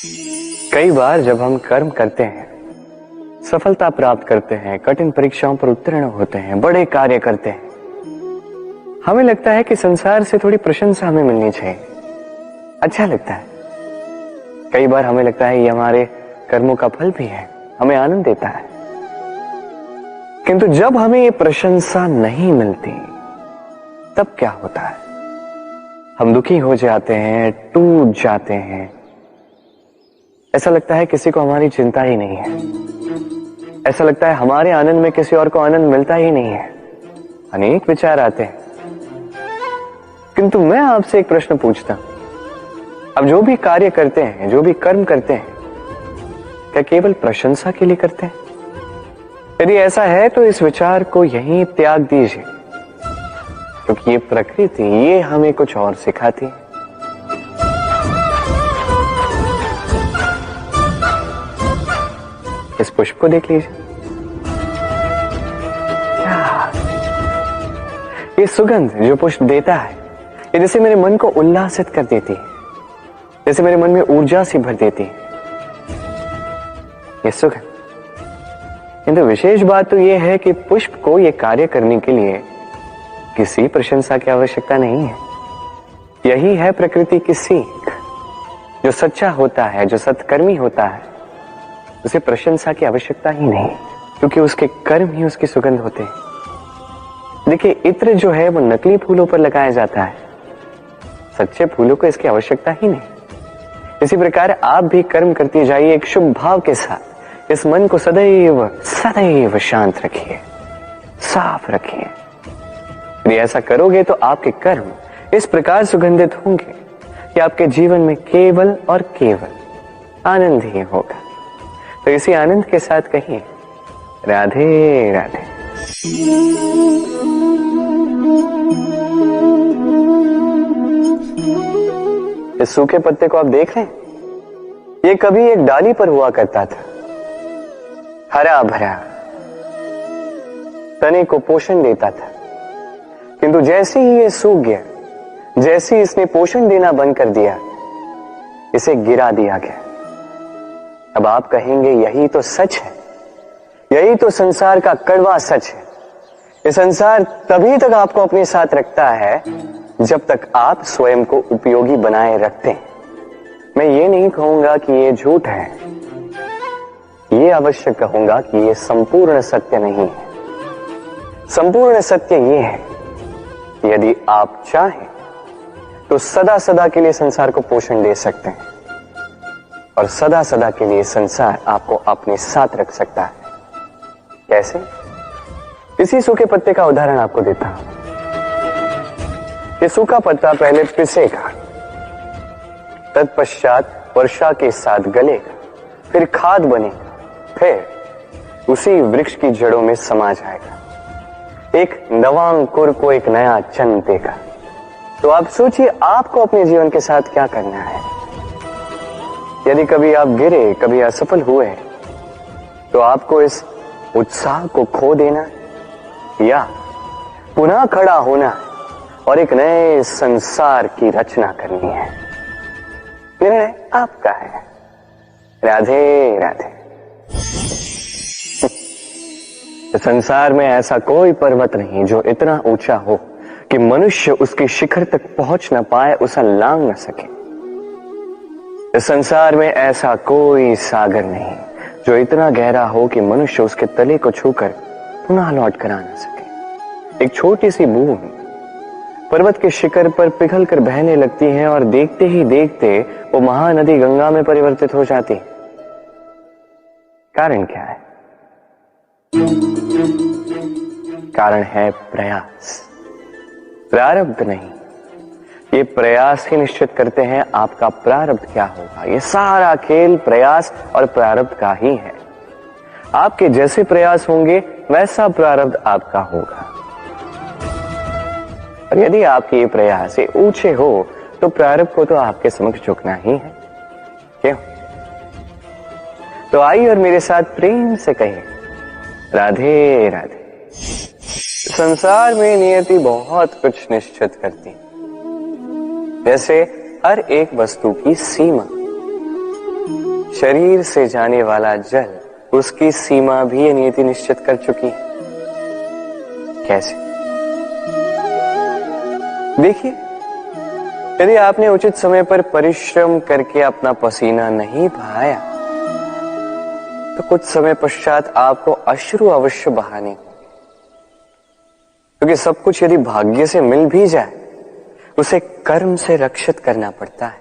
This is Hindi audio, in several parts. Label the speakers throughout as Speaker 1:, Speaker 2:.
Speaker 1: कई बार जब हम कर्म करते हैं, सफलता प्राप्त करते हैं, कठिन परीक्षाओं पर उत्तीर्ण होते हैं, बड़े कार्य करते हैं, हमें लगता है कि संसार से थोड़ी प्रशंसा हमें मिलनी चाहिए, अच्छा लगता है। कई बार हमें लगता है ये हमारे कर्मों का फल भी है, हमें आनंद देता है। किंतु जब हमें ये प्रशंसा नहीं मिलती तब क्या होता है? हम दुखी हो जाते हैं, टूट जाते हैं। ऐसा लगता है किसी को हमारी चिंता ही नहीं है। ऐसा लगता है हमारे आनंद में किसी और को आनंद मिलता ही नहीं है। अनेक विचार आते हैं। किंतु मैं आपसे एक प्रश्न पूछता हूं, अब जो भी कार्य करते हैं, जो भी कर्म करते हैं, क्या केवल प्रशंसा के लिए करते हैं? यदि ऐसा है तो इस विचार को यहीं त्याग दीजिए, क्योंकि ये प्रकृति ये हमें कुछ और सिखाती है। इस पुष्प को देख लीजिए, ये सुगंध जो पुष्प देता है, ये जैसे मेरे मन को उल्लासित कर देती है, जैसे मेरे मन में ऊर्जा सी भर देती है ये सुगंध। किंतु विशेष बात तो यह है कि पुष्प को यह कार्य करने के लिए किसी प्रशंसा की आवश्यकता नहीं है। यही है प्रकृति की सीख। जो सच्चा होता है, जो सत्कर्मी होता है, उसे प्रशंसा की आवश्यकता ही नहीं, क्योंकि उसके कर्म ही उसकी सुगंध होते हैं। देखिए, इत्र जो है वो नकली फूलों पर लगाया जाता है, सच्चे फूलों को इसकी आवश्यकता ही नहीं। इसी प्रकार आप भी कर्म करते जाइए एक शुभ भाव के साथ। इस मन को सदैव सदैव शांत रखिए, साफ रखिए। यदि ऐसा करोगे तो आपके कर्म इस प्रकार सुगंधित होंगे कि आपके जीवन में केवल और केवल आनंद ही होगा। तो इसी आनंद के साथ कहिए राधे राधे। इस सूखे पत्ते को आप देख रहे हैं, ये कभी एक डाली पर हुआ करता था, हरा भरा, तने को पोषण देता था। किंतु जैसे ही ये सूख गया, जैसे ही इसने पोषण देना बंद कर दिया, इसे गिरा दिया गया। अब आप कहेंगे यही तो सच है, यही तो संसार का कड़वा सच है। ये संसार तभी तक आपको अपने साथ रखता है जब तक आप स्वयं को उपयोगी बनाए रखते हैं। मैं ये नहीं कहूंगा कि ये झूठ है, ये अवश्य कहूंगा कि ये संपूर्ण सत्य नहीं है। संपूर्ण सत्य ये है कि यदि आप चाहें तो सदा सदा के लिए संसार को पोषण दे सकते हैं, और सदा सदा के लिए संसार आपको अपने साथ रख सकता है। कैसे? इसी सूखे पत्ते का उदाहरण आपको देता हूं। ये सूखा पत्ता पहले पिसेगा, तत्पश्चात वर्षा के साथ गलेगा, फिर खाद बनेगा, फिर उसी वृक्ष की जड़ों में समा जाएगा, एक नवा अंकुर को एक नया जन्म देगा। तो आप सोचिए आपको अपने जीवन के साथ क्या करना है। यदि कभी आप गिरे, कभी असफल हुए, तो आपको इस उत्साह को खो देना या पुनः खड़ा होना और एक नए संसार की रचना करनी है। निर्णय आपका है। राधे राधे। संसार में ऐसा कोई पर्वत नहीं जो इतना ऊंचा हो कि मनुष्य उसके शिखर तक पहुंच न पाए, उसे लांघ न सके। इस संसार में ऐसा कोई सागर नहीं जो इतना गहरा हो कि मनुष्य उसके तले को छूकर पुनः लौट कर आ न सके। एक छोटी सी बूंद पर्वत के शिखर पर पिघल कर बहने लगती है और देखते ही देखते वो महानदी गंगा में परिवर्तित हो जाती है। कारण क्या है? कारण है प्रयास, प्रारब्ध नहीं। ये प्रयास ही निश्चित करते हैं आपका प्रारब्ध क्या होगा। ये सारा खेल प्रयास और प्रारब्ध का ही है। आपके जैसे प्रयास होंगे वैसा प्रारब्ध आपका होगा। और यदि आपके ये प्रयास ऊंचे हो तो प्रारब्ध को तो आपके समक्ष झुकना ही है। क्यों? तो आइए और मेरे साथ प्रेम से कहिए राधे राधे। संसार में नियति बहुत कुछ निश्चित करती है, जैसे हर एक वस्तु की सीमा। शरीर से जाने वाला जल उसकी सीमा भी ये नियति निश्चित कर चुकी है। कैसे? देखिए, यदि आपने उचित समय पर परिश्रम करके अपना पसीना नहीं बहाया तो कुछ समय पश्चात आपको अश्रु अवश्य बहाने होंगे, क्योंकि सब कुछ यदि भाग्य से मिल भी जाए उसे कर्म से रक्षित करना पड़ता है।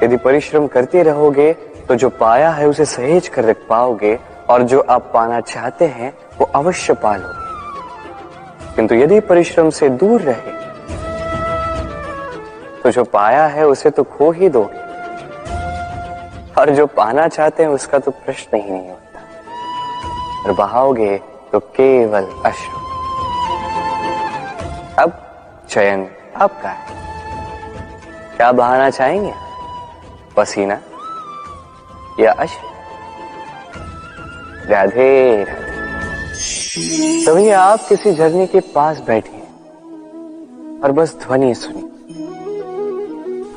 Speaker 1: यदि परिश्रम करते रहोगे तो जो पाया है उसे सहेज कर रख पाओगे और जो आप पाना चाहते हैं वो अवश्य पा लोगे। किंतु यदि परिश्रम से दूर रहे तो जो पाया है उसे तो खो ही दोगे और जो पाना चाहते हैं उसका तो प्रश्न ही नहीं होता, और बहाओगे तो केवल अश्रु। अब चयन आपका है, क्या बहाना चाहेंगे, पसीना या अश्रु? राधे राधे। तभी आप किसी झरने के पास बैठे और बस ध्वनि सुनी।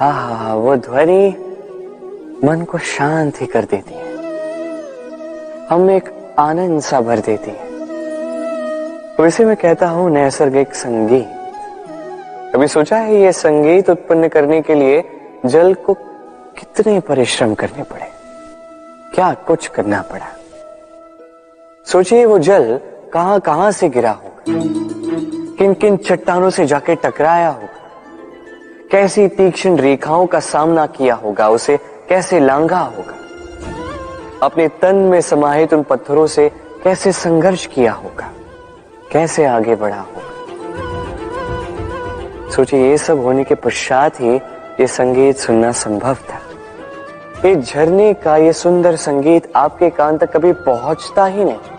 Speaker 1: हाँ, वो ध्वनि मन को शांत ही कर देती है, हम एक आनंद सा भर देती है। तो इसे मैं कहता हूं नैसर्गिक संगीत। कभी सोचा है ये संगीत उत्पन्न करने के लिए जल को कितने परिश्रम करने पड़े, क्या कुछ करना पड़ा? सोचिए वो जल कहां कहां से गिरा होगा, किन किन चट्टानों से जाके टकराया होगा, कैसी तीक्ष्ण रेखाओं का सामना किया होगा, उसे कैसे लांघा होगा, अपने तन में समाहित उन पत्थरों से कैसे संघर्ष किया होगा, कैसे आगे बढ़ा होगा। सोचिए ये सब होने के पश्चात ही ये संगीत सुनना संभव था। ये झरने का ये सुंदर संगीत आपके कान तक कभी पहुंचता ही नहीं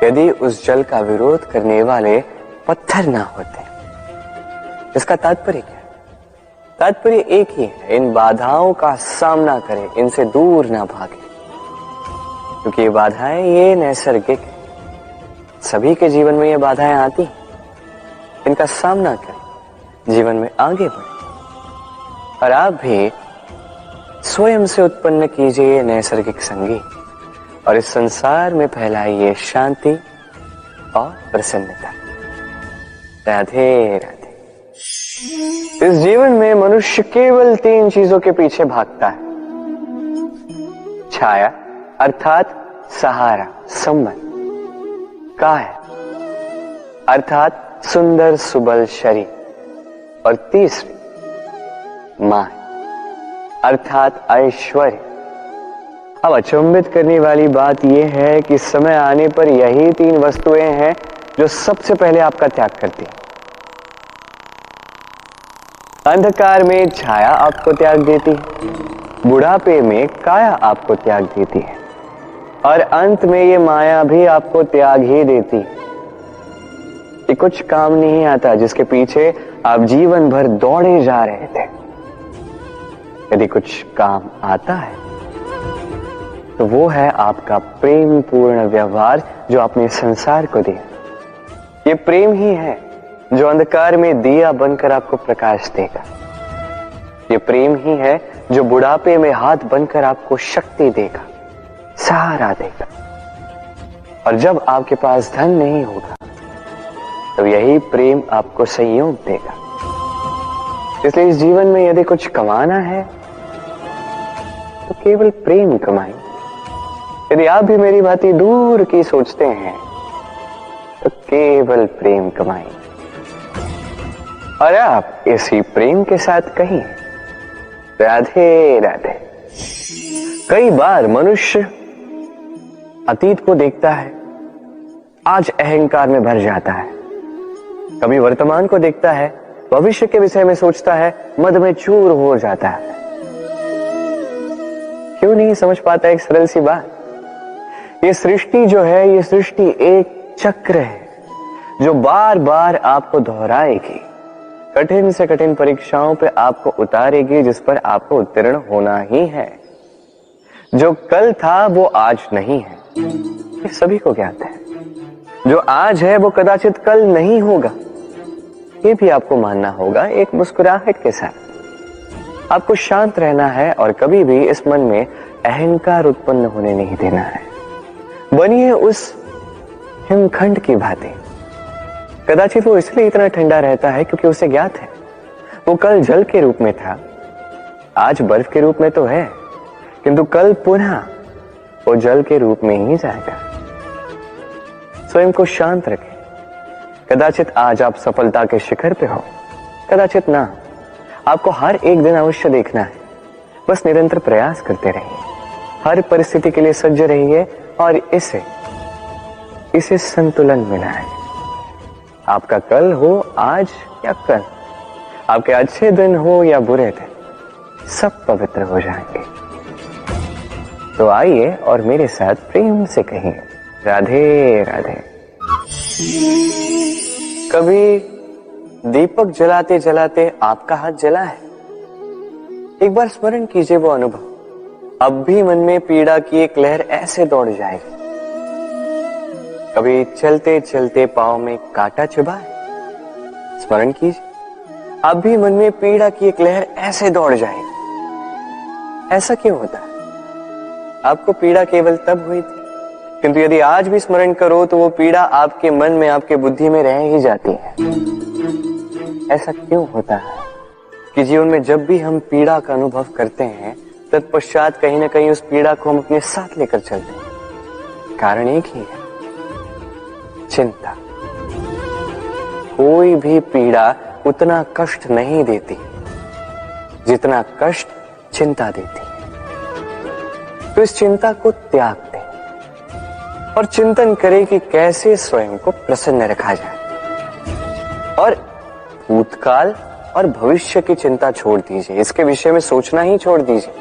Speaker 1: यदि उस जल का विरोध करने वाले पत्थर ना होते। इसका तात्पर्य क्या है? तात्पर्य एक ही है, इन बाधाओं का सामना करें, इनसे दूर ना भागे, क्योंकि ये बाधाएं ये नैसर्गिक है। सभी के जीवन में ये बाधाएं आती हैं, इनका सामना करें, जीवन में आगे बढ़े। और आप भी स्वयं से उत्पन्न कीजिए ये नैसर्गिक संगीत और इस संसार में फैलाइए शांति और प्रसन्नता। राधे राधे। इस जीवन में मनुष्य केवल 3 चीजों के पीछे भागता है, छाया अर्थात सहारा, संबंध, काया अर्थात सुंदर सुबल शरीर, और तीसरी मां अर्थात ऐश्वर्य। अब अचंभित करने वाली बात यह है कि समय आने पर यही 3 वस्तुएं हैं जो सबसे पहले आपका त्याग करती हैं। अंधकार में छाया आपको त्याग देती है, बुढ़ापे में काया आपको त्याग देती है, और अंत में ये माया भी आपको त्याग ही देती है। ये कुछ काम नहीं आता जिसके पीछे आप जीवन भर दौड़े जा रहे थे। यदि कुछ काम आता है तो वो है आपका प्रेम पूर्ण व्यवहार जो आपने संसार को दिया। ये प्रेम ही है जो अंधकार में दिया बनकर आपको प्रकाश देगा। ये प्रेम ही है जो बुढ़ापे में हाथ बनकर आपको शक्ति देगा, सहारा देगा। और जब आपके पास धन नहीं होगा तो यही प्रेम आपको संयोग देगा। इसलिए इस जीवन में यदि कुछ कमाना है तो केवल प्रेम कमाएं। यदि आप भी मेरी बातें दूर की सोचते हैं तो केवल प्रेम कमाएं, और आप इसी प्रेम के साथ कहिए राधे राधे। कई बार मनुष्य अतीत को देखता है, आज अहंकार में भर जाता है। कभी वर्तमान को देखता है, भविष्य के विषय में सोचता है, मद में चूर हो जाता है। क्यों नहीं समझ पाता एक सरल सी बात? ये सृष्टि जो है, ये सृष्टि एक चक्र है जो बार बार आपको दोहराएगी, कठिन से कठिन परीक्षाओं पे आपको उतारेगी, जिस पर आपको उत्तीर्ण होना ही है। जो कल था वो आज नहीं है, ये सभी को ज्ञात है। जो आज है वो कदाचित कल नहीं होगा, ये भी आपको मानना होगा एक मुस्कुराहट के साथ। आपको शांत रहना है और कभी भी इस मन में अहंकार उत्पन्न होने नहीं देना है। बनिए उस हिमखंड की भांति। कदाचित वो इसलिए इतना ठंडा रहता है क्योंकि उसे ज्ञात है वो कल जल के रूप में था, आज बर्फ के रूप में तो है, किंतु कल पुनः वो जल के रूप में ही जाएगा। स्वयं को शांत रखें। कदाचित आज आप सफलता के शिखर पे हो, कदाचित ना। आपको हर एक दिन अवश्य देखना है। बस निरंतर प्रयास करते रहिए, हर परिस्थिति के लिए सज्ज रहिए और इसे संतुलन मिला है। आपका कल हो आज या कल, आपके अच्छे दिन हो या बुरे दिन, सब पवित्र हो जाएंगे। तो आइए और मेरे साथ प्रेम से कहिए राधे राधे। कभी दीपक जलाते जलाते आपका हाथ जला है? एक बार स्मरण कीजिए वो अनुभव। अब भी मन में पीड़ा की एक लहर ऐसे दौड़ जाएगी। कभी चलते चलते पांव में कांटा चुभा है? स्मरण कीजिए, अब भी मन में पीड़ा की एक लहर ऐसे दौड़ जाएगी। ऐसा क्यों होता है? आपको पीड़ा केवल तब हुई थी, किंतु यदि आज भी स्मरण करो तो वो पीड़ा आपके मन में, आपके बुद्धि में रह ही जाती है। ऐसा क्यों होता है कि जीवन में जब भी हम पीड़ा का अनुभव करते हैं, तत्पश्चात कहीं ना कहीं उस पीड़ा को हम अपने साथ लेकर चलते हैं? कारण एक ही है, चिंता। कोई भी पीड़ा उतना कष्ट नहीं देती जितना कष्ट चिंता देती है। तो इस चिंता को त्याग दें और चिंतन करें कि कैसे स्वयं को प्रसन्न रखा जाए। और भूतकाल और भविष्य की चिंता छोड़ दीजिए, इसके विषय में सोचना ही छोड़ दीजिए।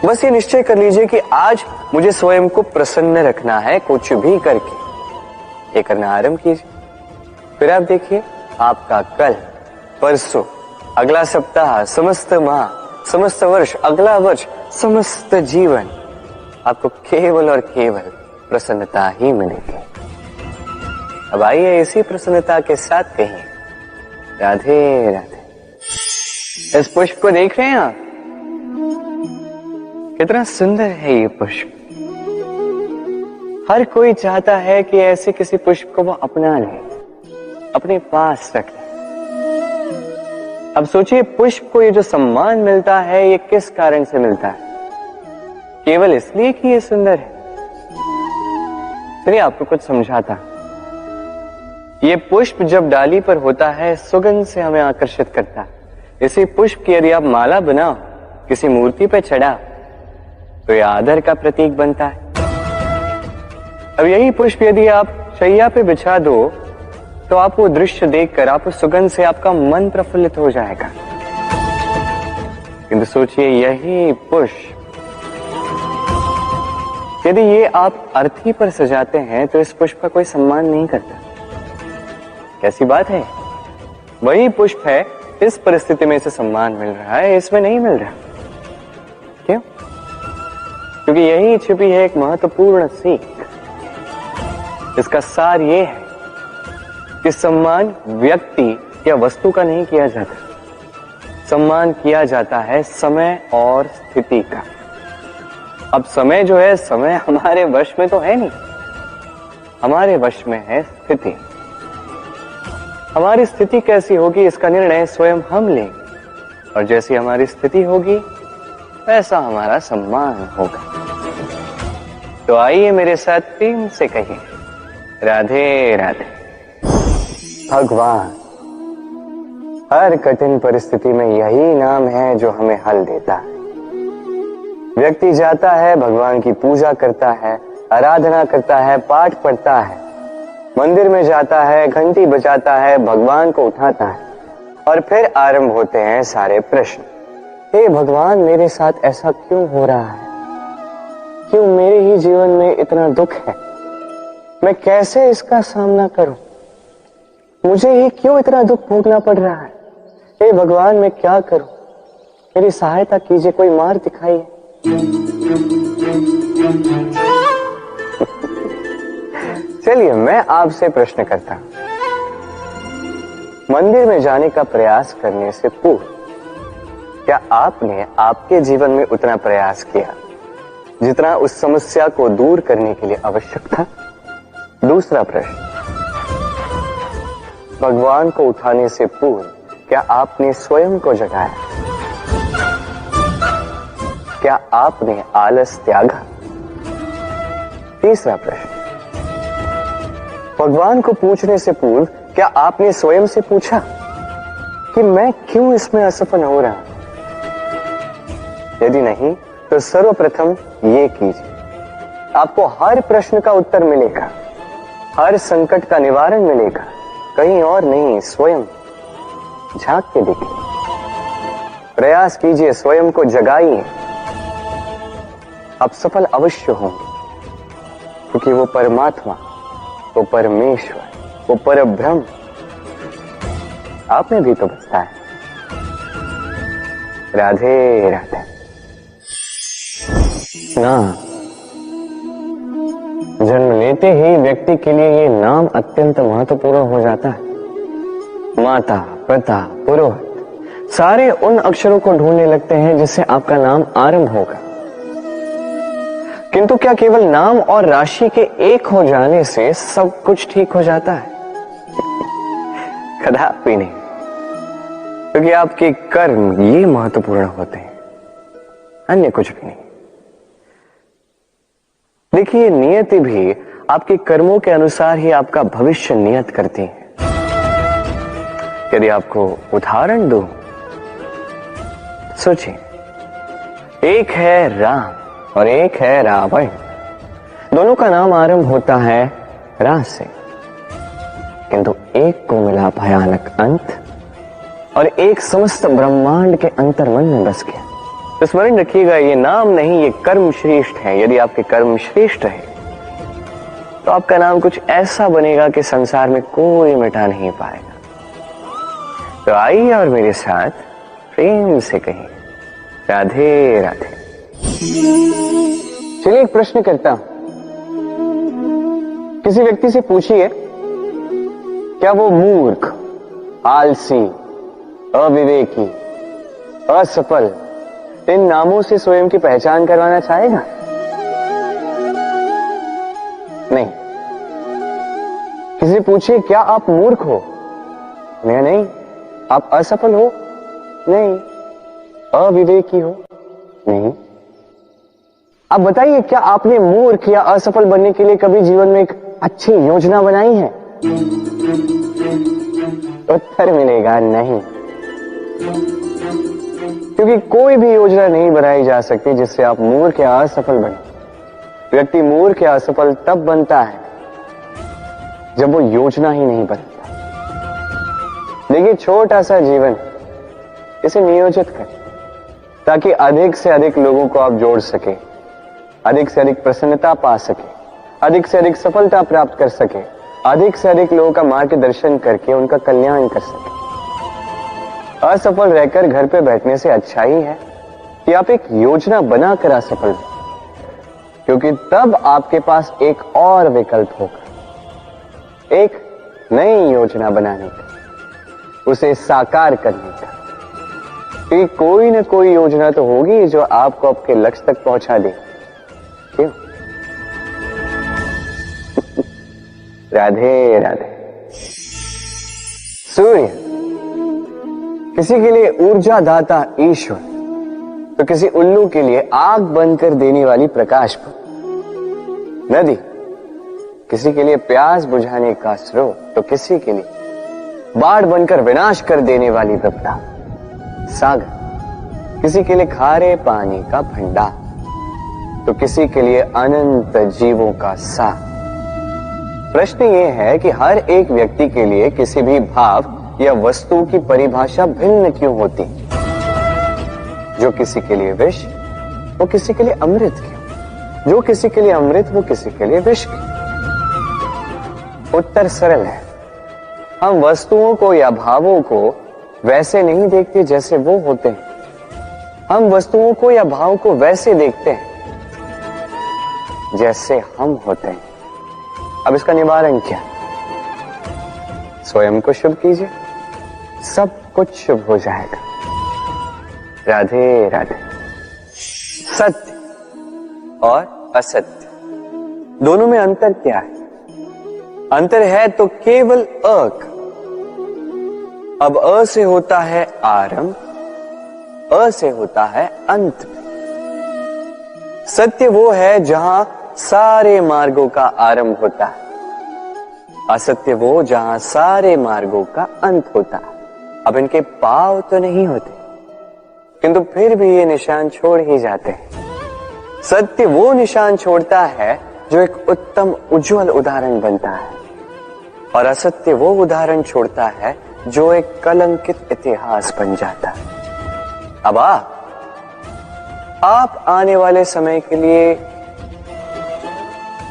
Speaker 1: बस ये निश्चय कर लीजिए कि आज मुझे स्वयं को प्रसन्न रखना है, कुछ भी करके। ये करना आरंभ कीजिए। फिर आप देखिए, आपका कल, परसों, अगला सप्ताह, समस्त माह, समस्त वर्ष, अगला वर्ष, समस्त जीवन आपको केवल और केवल प्रसन्नता ही मिलेगी। अब आइए इसी प्रसन्नता के साथ कहिए राधे राधे। इस पुष्प को देख रहे हैं आप? कितना सुंदर है ये पुष्प। हर कोई चाहता है कि ऐसे किसी पुष्प को वो अपना ले, अपने पास रख ले। अब सोचिए, पुष्प को ये जो सम्मान मिलता है, ये किस कारण से मिलता है? केवल इसलिए कि ये सुंदर है? चलिए आपको कुछ समझाता। ये पुष्प जब डाली पर होता है, सुगंध से हमें आकर्षित करता है। इसी पुष्प की यदि आप माला बनाओ, किसी मूर्ति पर चढ़ा, तो यह आदर का प्रतीक बनता है। अब यही पुष्प यदि आप शैया पे बिछा दो, तो आप वो दृश्य देखकर, आप उस सुगंध से आपका मन प्रफुल्लित हो जाएगा। किंतु सोचिए, यही पुष्प यदि ये आप अर्थी पर सजाते हैं, तो इस पुष्प का कोई सम्मान नहीं करता। कैसी बात है? वही पुष्प है, इस परिस्थिति में इसे सम्मान मिल रहा है, इसमें नहीं मिल रहा। क्यों? क्योंकि यही छिपी है एक महत्वपूर्ण सीख। इसका सार ये है कि सम्मान व्यक्ति या वस्तु का नहीं किया जाता, सम्मान किया जाता है समय और स्थिति का। अब समय जो है, समय हमारे वश में तो है नहीं, हमारे वश में है स्थिति। हमारी स्थिति कैसी होगी, इसका निर्णय स्वयं हम लेंगे, और जैसी हमारी स्थिति होगी वैसा हमारा सम्मान होगा। तो आइए मेरे साथ प्रेम से कहिए राधे राधे। भगवान, हर कठिन परिस्थिति में यही नाम है जो हमें हल देता है। व्यक्ति जाता है, भगवान की पूजा करता है, आराधना करता है, पाठ पढ़ता है, मंदिर में जाता है, घंटी बजाता है, भगवान को उठाता है, और फिर आरंभ होते हैं सारे प्रश्न। हे भगवान, मेरे साथ ऐसा क्यों हो रहा है? क्यों मेरे ही जीवन में इतना दुख है? मैं कैसे इसका सामना करूं? मुझे ही क्यों इतना दुख भोगना पड़ रहा है? हे भगवान, मैं क्या करूं? मेरी सहायता कीजिए, कोई मार्ग दिखाइए। चलिए मैं आपसे प्रश्न करता हूं। मंदिर में जाने का प्रयास करने से पूर्व क्या आपने आपके जीवन में उतना प्रयास किया जितना उस समस्या को दूर करने के लिए आवश्यक था? दूसरा प्रश्न, भगवान को उठाने से पूर्व क्या आपने स्वयं को जगाया? क्या आपने आलस त्यागा? तीसरा प्रश्न, भगवान को पूछने से पूर्व क्या आपने स्वयं से पूछा कि मैं क्यों इसमें असफल हो रहा हूं? यदि नहीं तो सर्वप्रथम ये कीजिए, आपको हर प्रश्न का उत्तर मिलेगा, हर संकट का निवारण मिलेगा, कहीं और नहीं, स्वयं झांक के देखिए, प्रयास कीजिए, स्वयं को जगाइए, आप सफल अवश्य होंगे, क्योंकि वो परमात्मा, वो परमेश्वर, वो परब्रह्म आप में भी तो बसता है। राधे राधे। नाम, जन्म लेते ही व्यक्ति के लिए ये नाम अत्यंत महत्वपूर्ण हो जाता है। माता, पिता, पुरोहित सारे उन अक्षरों को ढूंढने लगते हैं जिससे आपका नाम आरंभ होगा। किंतु क्या केवल नाम और राशि के एक हो जाने से सब कुछ ठीक हो जाता है? कदापि नहीं, क्योंकि आपके कर्म ये महत्वपूर्ण होते हैं, अन्य कुछ भी नहीं। देखिए, नियति भी आपके कर्मों के अनुसार ही आपका भविष्य नियत करती है। यदि आपको उदाहरण दूं, सोचिए, एक है राम और एक है रावण। दोनों का नाम आरंभ होता है रा से, किंतु एक को मिला भयानक अंत और एक समस्त ब्रह्मांड के अंतर्मन में बस गया। तो स्मरण रखिएगा, ये नाम नहीं, ये कर्म श्रेष्ठ है। यदि आपके कर्म श्रेष्ठ है तो आपका नाम कुछ ऐसा बनेगा कि संसार में कोई मिटा नहीं पाएगा। तो आइए और मेरे साथ प्रेम से कहिए, राधे राधे। चलिए एक प्रश्न करता हूं, किसी व्यक्ति से पूछिए, क्या वो मूर्ख, आलसी, अविवेकी, असफल इन नामों से स्वयं की पहचान करवाना चाहेगा? नहीं। किसी पूछिए, क्या आप मूर्ख हो? नहीं। आप असफल हो? नहीं। अविवेकी हो? नहीं। अब बताइए, क्या आपने मूर्ख या असफल बनने के लिए कभी जीवन में एक अच्छी योजना बनाई है? उत्तर मिलेगा नहीं, क्योंकि कोई भी योजना नहीं बनाई जा सकती जिससे आप मूर्ख या असफल बने। व्यक्ति मूर्ख या असफल तब बनता है जब वो योजना ही नहीं बनाता। देखिए, छोटा सा जीवन, इसे नियोजित करें ताकि अधिक से अधिक लोगों को आप जोड़ सके, अधिक से अधिक प्रसन्नता पा सके, अधिक से अधिक सफलता प्राप्त कर सके, अधिक से अधिक लोगों का मार्गदर्शन करके उनका कल्याण कर सके। असफल रहकर घर पे बैठने से अच्छा ही है कि आप एक योजना बनाकर असफल हो, क्योंकि तब आपके पास एक और विकल्प होगा, एक नई योजना बनाने का, उसे साकार करने का। कि कोई न कोई योजना तो होगी जो आपको आपके लक्ष्य तक पहुंचा दे। क्यों? राधे राधे। सूर्य किसी के लिए ऊर्जा दाता ईश्वर, तो किसी उल्लू के लिए आग बंद कर देने वाली प्रकाश। नदी किसी के लिए प्यास बुझाने का स्रोत, तो किसी के लिए बाढ़ बनकर विनाश कर देने वाली विपदा। सागर किसी के लिए खारे पानी का भंडार, तो किसी के लिए अनंत जीवों का सार। प्रश्न ये है कि हर एक व्यक्ति के लिए किसी भी भाव या वस्तु की परिभाषा भिन्न क्यों होती? जो किसी के लिए विष, वो किसी के लिए अमृत क्यों? जो किसी के लिए अमृत, वो किसी के लिए विष क्यों? उत्तर सरल है, हम वस्तुओं को या भावों को वैसे नहीं देखते जैसे वो होते हैं, हम वस्तुओं को या भाव को वैसे देखते हैं जैसे हम होते हैं। अब इसका निवारण क्या? स्वयं को शुभ कीजिए, सब कुछ शुभ हो जाएगा। राधे राधे। सत्य और असत्य दोनों में अंतर क्या है? अंतर है तो केवल अ का। अब अ से होता है आरंभ, अ से होता है अंत। सत्य वो है जहां सारे मार्गों का आरंभ होता है, असत्य वो जहां सारे मार्गों का अंत होता है। अब इनके पाव तो नहीं होते, किंतु फिर भी ये निशान छोड़ ही जाते हैं। सत्य वो निशान छोड़ता है जो एक उत्तम उज्जवल उदाहरण बनता है, और असत्य वो उदाहरण छोड़ता है जो एक कलंकित इतिहास बन जाता है। अब आप आने वाले समय के लिए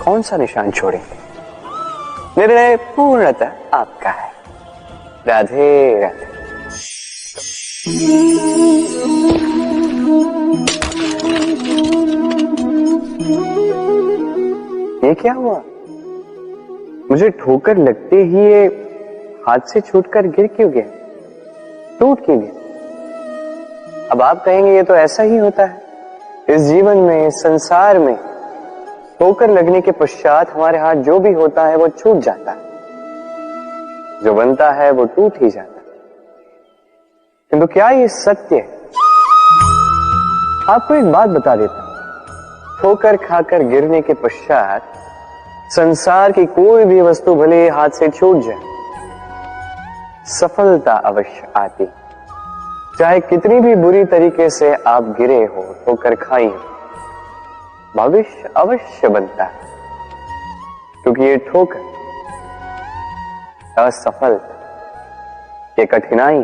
Speaker 1: कौन सा निशान छोड़ेंगे? निर्णय पूर्णतः आपका है। राधे राधे। ये क्या हुआ? मुझे ठोकर लगते ही ये हाथ से छूटकर गिर क्यों गया, टूट क्यों गया? अब आप कहेंगे ये तो ऐसा ही होता है इस जीवन में, इस संसार में। ठोकर लगने के पश्चात हमारे हाथ जो भी होता है वो छूट जाता है, जो बनता है वो टूट ही जाता है। किंतु क्या ये सत्य है? आपको एक बात बता देता हूं, ठोकर खाकर गिरने के पश्चात संसार की कोई भी वस्तु भले हाथ से छूट जाए, सफलता अवश्य आती। चाहे कितनी भी बुरी तरीके से आप गिरे हो, ठोकर खाई हो, भविष्य अवश्य बनता है। क्योंकि ये ठोकर, असफलता, ये कठिनाई,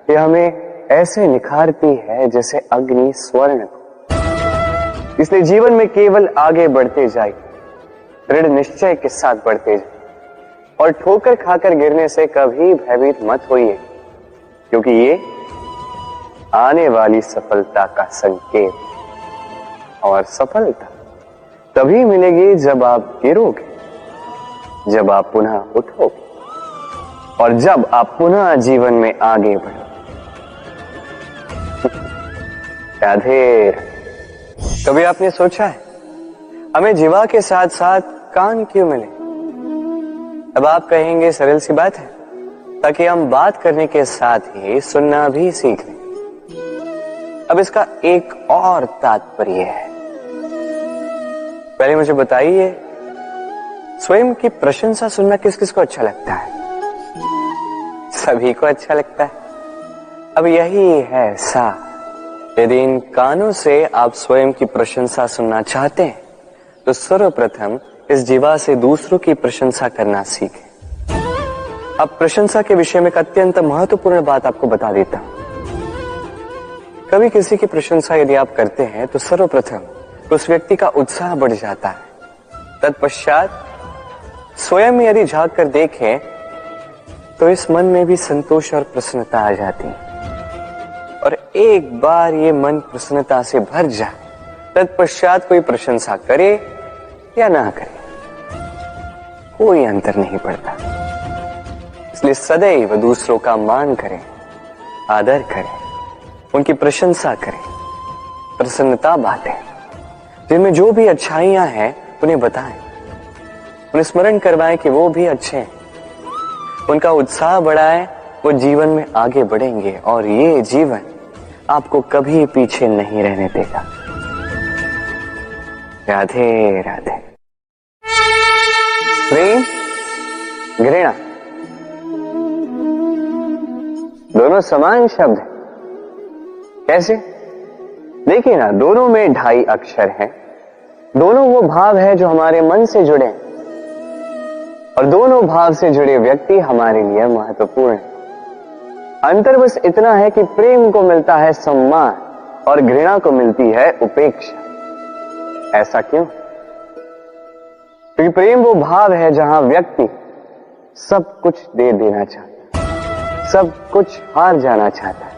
Speaker 1: ये हमें ऐसे निखारती है जैसे अग्नि स्वर्ण को। इसलिए जीवन में केवल आगे बढ़ते जाइए, दृढ़ निश्चय के साथ बढ़ते जाइए, और ठोकर खाकर गिरने से कभी भयभीत मत होइए, क्योंकि ये आने वाली सफलता का संकेत। और सफलता तभी मिलेगी जब आप गिरोगे, जब आप पुनः उठोगे, और जब आप पुनः जीवन में आगे बढ़ोगे। राधे। कभी आपने सोचा है हमें जीवा के साथ साथ कान क्यों मिले? अब आप कहेंगे सरल सी बात है, ताकि हम बात करने के साथ ही सुनना भी सीख लें। अब इसका एक और तात्पर्य है। पहले मुझे बताइए, स्वयं की प्रशंसा सुनना किस किस को अच्छा लगता है? सभी को अच्छा लगता है। अब यही है सा, यदि इन कानों से आप स्वयं की प्रशंसा सुनना चाहते हैं तो सर्वप्रथम इस जीवा से दूसरों की प्रशंसा करना सीखें। अब प्रशंसा के विषय में एक अत्यंत महत्वपूर्ण बात आपको बता देता हूं। कभी किसी की प्रशंसा यदि आप करते हैं तो सर्वप्रथम उस व्यक्ति का उत्साह बढ़ जाता है। तत्पश्चात स्वयं यदि झांक कर देखें तो इस मन में भी संतोष और प्रसन्नता आ जाती है। और एक बार ये मन प्रसन्नता से भर जाए, तत्पश्चात कोई प्रशंसा करे या ना करे, कोई अंतर नहीं पड़ता। इसलिए सदैव दूसरों का मान करें, आदर करें, उनकी प्रशंसा करें, प्रसन्नता बांटें, जिनमें जो भी अच्छाइयां हैं उन्हें बताएं, उन्हें स्मरण करवाएं कि वो भी अच्छे हैं, उनका उत्साह बढ़ाएं, वो जीवन में आगे बढ़ेंगे और ये जीवन आपको कभी पीछे नहीं रहने देगा। राधे राधे। प्रेम, घृणा दोनों समान शब्द हैं। कैसे? देखिए ना, दोनों में 2.5 अक्षर हैं। दोनों वो भाव है जो हमारे मन से जुड़े हैं, और दोनों भाव से जुड़े व्यक्ति हमारे लिए महत्वपूर्ण है। अंतर बस इतना है कि प्रेम को मिलता है सम्मान और घृणा को मिलती है उपेक्षा। ऐसा क्यों? क्योंकि प्रेम वो भाव है जहां व्यक्ति सब कुछ दे देना चाहता है, सब कुछ हार जाना चाहता है।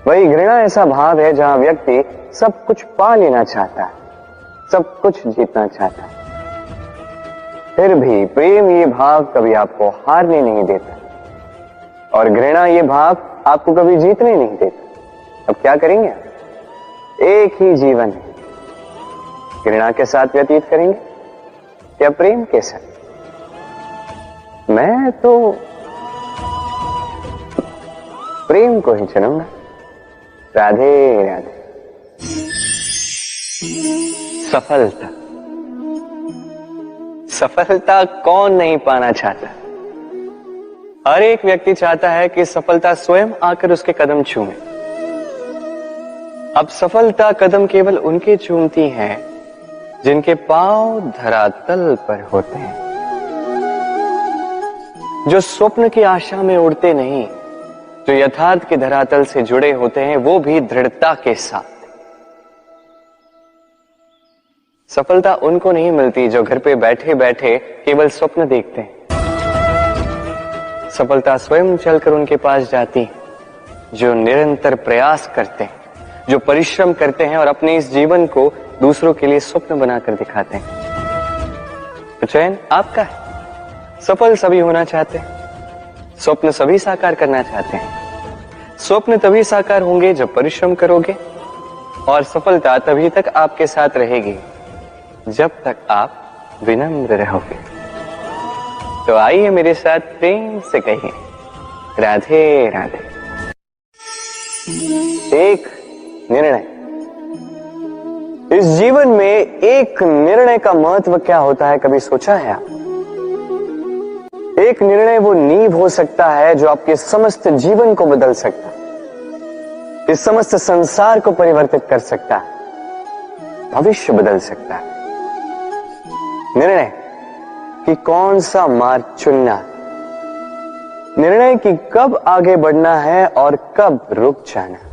Speaker 1: वही घृणा ऐसा भाव है जहां व्यक्ति सब कुछ पा लेना चाहता है, सब कुछ जीतना चाहता है। फिर भी प्रेम ये भाव कभी आपको हारने नहीं देता, और घृणा ये भाव आपको कभी जीतने नहीं देता। अब क्या करेंगे? एक ही जीवन है, घृणा के साथ व्यतीत करेंगे या प्रेम के साथ? मैं तो प्रेम को ही चुनूंगा। राधे राधे। सफलता, सफलता कौन नहीं पाना चाहता? हर एक व्यक्ति चाहता है कि सफलता स्वयं आकर उसके कदम चूमे। अब सफलता कदम केवल उनके चूमती है जिनके पांव धरातल पर होते हैं, जो स्वप्न की आशा में उड़ते नहीं, जो यथार्थ के धरातल से जुड़े होते हैं, वो भी दृढ़ता के साथ। सफलता उनको नहीं मिलती जो घर पे बैठे बैठे केवल स्वप्न देखते हैं। सफलता स्वयं चलकर उनके पास जाती है, जो निरंतर प्रयास करते हैं, जो परिश्रम करते हैं और अपने इस जीवन को दूसरों के लिए स्वप्न बनाकर दिखाते हैं। तो चयन आपका है। सफल सभी होना चाहते हैं, स्वप्न सभी साकार करना चाहते हैं। स्वप्न तभी साकार होंगे जब परिश्रम करोगे, और सफलता तभी तक आपके साथ रहेगी जब तक आप विनम्र रहोगे। तो आइए मेरे साथ प्रेम से कहिए राधे राधे। एक निर्णय। इस जीवन में एक निर्णय का महत्व क्या होता है, कभी सोचा है आप? एक निर्णय वो नींव हो सकता है जो आपके समस्त जीवन को बदल सकता है, इस समस्त संसार को परिवर्तित कर सकता है, भविष्य बदल सकता है। निर्णय कि कौन सा मार्ग चुनना, निर्णय कि कब आगे बढ़ना है और कब रुक जाना है,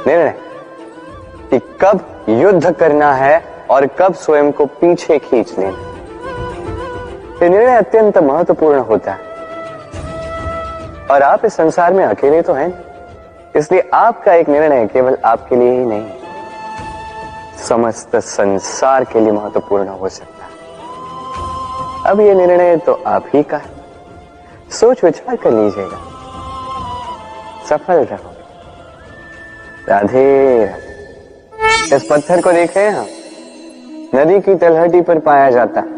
Speaker 1: निर्णय कि कब युद्ध करना है और कब स्वयं को पीछे खींच लेना। ये निर्णय अत्यंत महत्वपूर्ण होता है, और आप इस संसार में अकेले तो हैं, इसलिए आपका एक निर्णय केवल आपके लिए ही नहीं, समस्त संसार के लिए महत्वपूर्ण हो सकता है। अब ये निर्णय तो आप ही का है, सोच विचार कर लीजिएगा, सफल रहो। राधे राधे। इस पत्थर को देख रहे हैं हम, नदी की तलहटी पर पाया जाता है,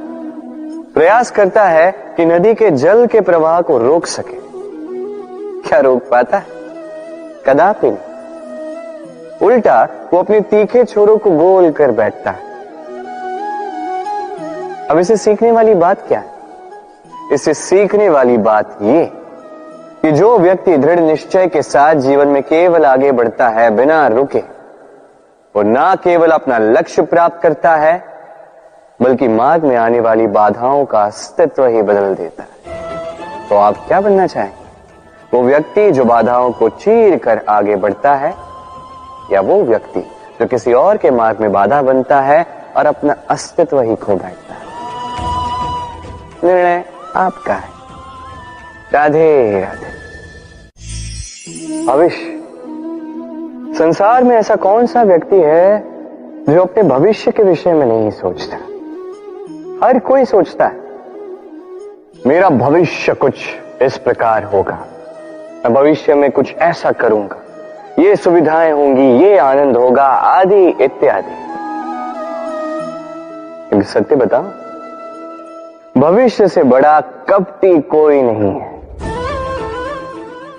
Speaker 1: प्रयास करता है कि नदी के जल के प्रवाह को रोक सके। क्या रोक पाता है? कदापि नहीं। उल्टा वो अपने तीखे छोरों को गोल कर बैठता है। अब इसे सीखने वाली बात क्या है? इसे सीखने वाली बात ये कि जो व्यक्ति दृढ़ निश्चय के साथ जीवन में केवल आगे बढ़ता है बिना रुके, वो ना केवल अपना लक्ष्य प्राप्त करता है, बल्कि मार्ग में आने वाली बाधाओं का अस्तित्व ही बदल देता है। तो आप क्या बनना चाहेंगे? वो व्यक्ति जो बाधाओं को चीर कर आगे बढ़ता है, या वो व्यक्ति जो किसी और के मार्ग में बाधा बनता है और अपना अस्तित्व ही खो बैठता है? निर्णय आपका है। राधे राधे। भविष्य। संसार में ऐसा कौन सा व्यक्ति है जो अपने भविष्य के विषय में नहीं सोचता? हर कोई सोचता है मेरा भविष्य कुछ इस प्रकार होगा, मैं भविष्य में कुछ ऐसा करूंगा, ये सुविधाएं होंगी, ये आनंद होगा, आदि इत्यादि। एक सत्य बताओ, भविष्य से बड़ा कपटी कोई नहीं है।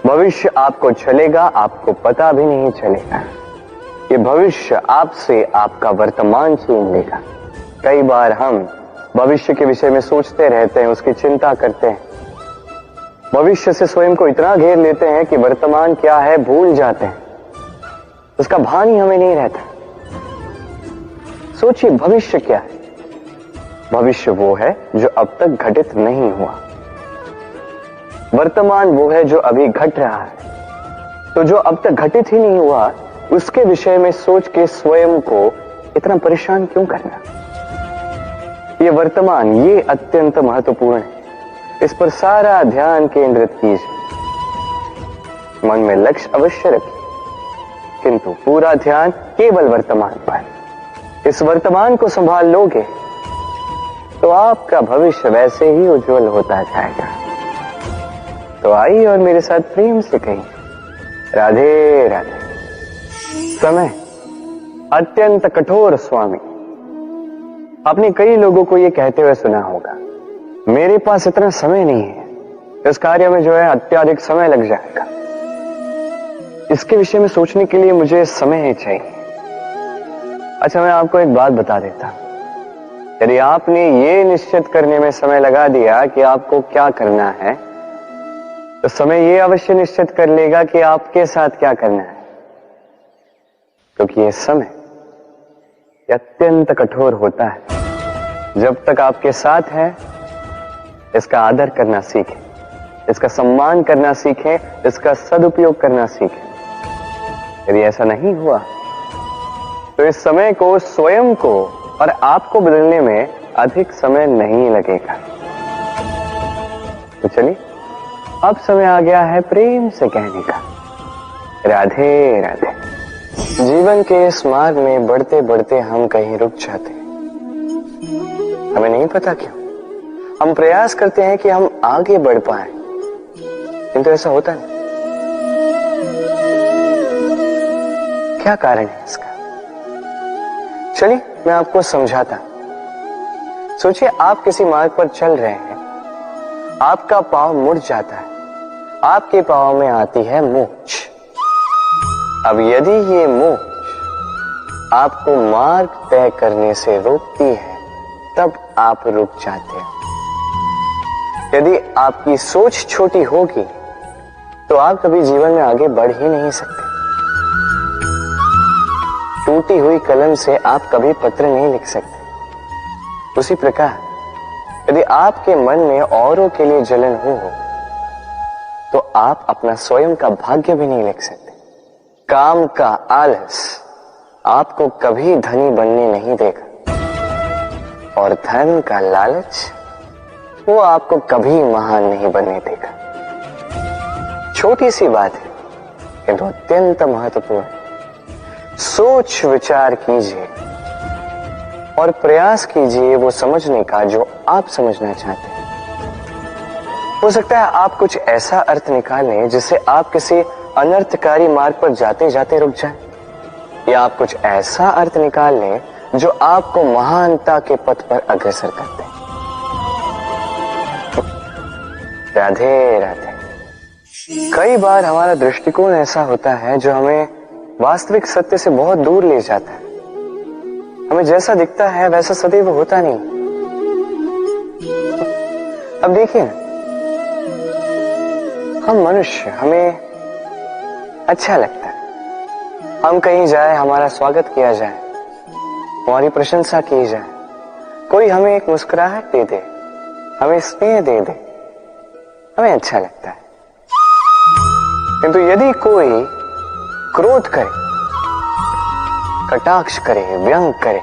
Speaker 1: भविष्य आपको चलेगा, आपको पता भी नहीं चलेगा। ये भविष्य आपसे आपका वर्तमान छीन लेगा। कई बार हम भविष्य के विषय में सोचते रहते हैं, उसकी चिंता करते हैं, भविष्य से स्वयं को इतना घेर लेते हैं कि वर्तमान क्या है भूल जाते हैं, उसका भान ही हमें नहीं रहता। सोचिए भविष्य क्या है? भविष्य वो है जो अब तक घटित नहीं हुआ, वर्तमान वो है जो अभी घट रहा है। तो जो अब तक घटित ही नहीं हुआ उसके विषय में सोच के स्वयं को इतना परेशान क्यों करना? ये वर्तमान, ये अत्यंत महत्वपूर्ण है, इस पर सारा ध्यान केंद्रित कीजिए। मन में लक्ष्य अवश्य रखिए, किंतु पूरा ध्यान केवल वर्तमान पर। इस वर्तमान को संभाल लोगे तो आपका भविष्य वैसे ही उज्जवल होता जाएगा। तो आइए और मेरे साथ प्रेम से कहिए राधे राधे। समय अत्यंत कठोर स्वामी। आपने कई लोगों को यह कहते हुए सुना होगा, मेरे पास इतना समय नहीं है, इस कार्य में जो है अत्यधिक समय लग जाएगा, इसके विषय में सोचने के लिए मुझे समय ही चाहिए। अच्छा, मैं आपको एक बात बता देता हूं, यदि आपने ये निश्चित करने में समय लगा दिया कि आपको क्या करना है, तो समय ये अवश्य निश्चित कर लेगा कि आपके साथ क्या करना है, क्योंकि ये समय अत्यंत कठोर होता है। जब तक आपके साथ है, इसका आदर करना सीखें, इसका सम्मान करना सीखें, इसका सदुपयोग करना सीखें। यदि ऐसा नहीं हुआ तो इस समय को, स्वयं को और आपको बदलने में अधिक समय नहीं लगेगा। तो चलिए, अब समय आ गया है प्रेम से कहने का, राधे राधे। जीवन के इस मार्ग में बढ़ते बढ़ते हम कहीं रुक जाते हैं, हमें नहीं पता क्यों। हम प्रयास करते हैं कि हम आगे बढ़ पाए, किंतु ऐसा होता नहीं। क्या कारण है इसका? चलिए मैं आपको समझाता। सोचिए, आप किसी मार्ग पर चल रहे हैं, आपका पांव मुड़ जाता है, आपके पांव में आती है मोच। अब यदि ये मोच आपको मार्ग तय करने से रोकती है, तब आप रुक जाते हैं। यदि आपकी सोच छोटी होगी तो आप कभी जीवन में आगे बढ़ ही नहीं सकते। टूटी हुई कलम से आप कभी पत्र नहीं लिख सकते। उसी प्रकार यदि आपके मन में औरों के लिए जलन हो तो आप अपना स्वयं का भाग्य भी नहीं लिख सकते। काम का आलस आपको कभी धनी बनने नहीं देगा, और धन का लालच वो आपको कभी महान नहीं बनने देगा। छोटी सी बात है, किंतु अत्यंत महत्वपूर्ण। सोच विचार कीजिए और प्रयास कीजिए वो समझने का जो आप समझना चाहते हैं। हो सकता है आप कुछ ऐसा अर्थ निकालें जिससे आप किसी अनर्थकारी मार्ग पर जाते जाते रुक जाएं, या आप कुछ ऐसा अर्थ निकाल लें जो आपको महानता के पथ पर अग्रसर करते हैं। राधे राधे। कई बार हमारा दृष्टिकोण ऐसा होता है जो हमें वास्तविक सत्य से बहुत दूर ले जाता है। हमें जैसा दिखता है वैसा सदैव होता नहीं। अब देखिए, हम मनुष्य, हमें अच्छा लगता है हम कहीं जाए, हमारा स्वागत किया जाए, हमारी प्रशंसा की जाए, कोई हमें एक मुस्कुराहट दे दे, हमें स्नेह दे दे, हमें अच्छा लगता है। किंतु यदि कोई क्रोध करे, कटाक्ष करे, व्यंग करे,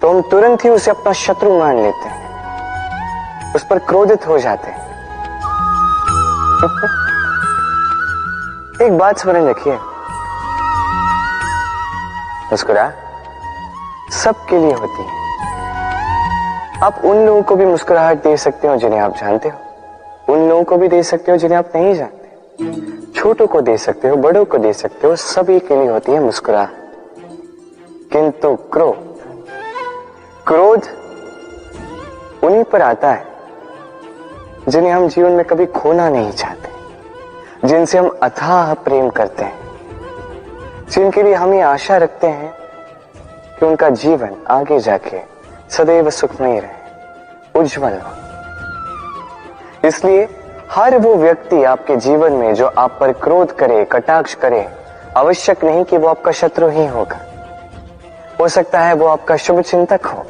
Speaker 1: तो हम तुरंत ही उसे अपना शत्रु मान लेते हैं, उस पर क्रोधित हो जाते हैं। एक बात स्मरण रखिए, मुस्कुराहट सबके लिए होती है। आप उन लोगों को भी मुस्कुराहट दे सकते हो जिन्हें आप जानते हो, उन लोगों को भी दे सकते हो जिन्हें आप नहीं जानते, छोटों को दे सकते हो, बड़ों को दे सकते हो, सभी के लिए होती है मुस्कुराहट। किंतु क्रोध उन्हीं पर आता है जिन्हें हम जीवन में कभी खोना नहीं चाहते, जिनसे हम अथाह प्रेम करते हैं, जिनके लिए हम ये आशा रखते हैं कि उनका जीवन आगे जाके सदैव सुखमय रहे, उज्जवल हो। इसलिए हर वो व्यक्ति आपके जीवन में जो आप पर क्रोध करे, कटाक्ष करे, आवश्यक नहीं कि वो आपका शत्रु ही होगा। हो सकता है वो आपका शुभ चिंतक हो,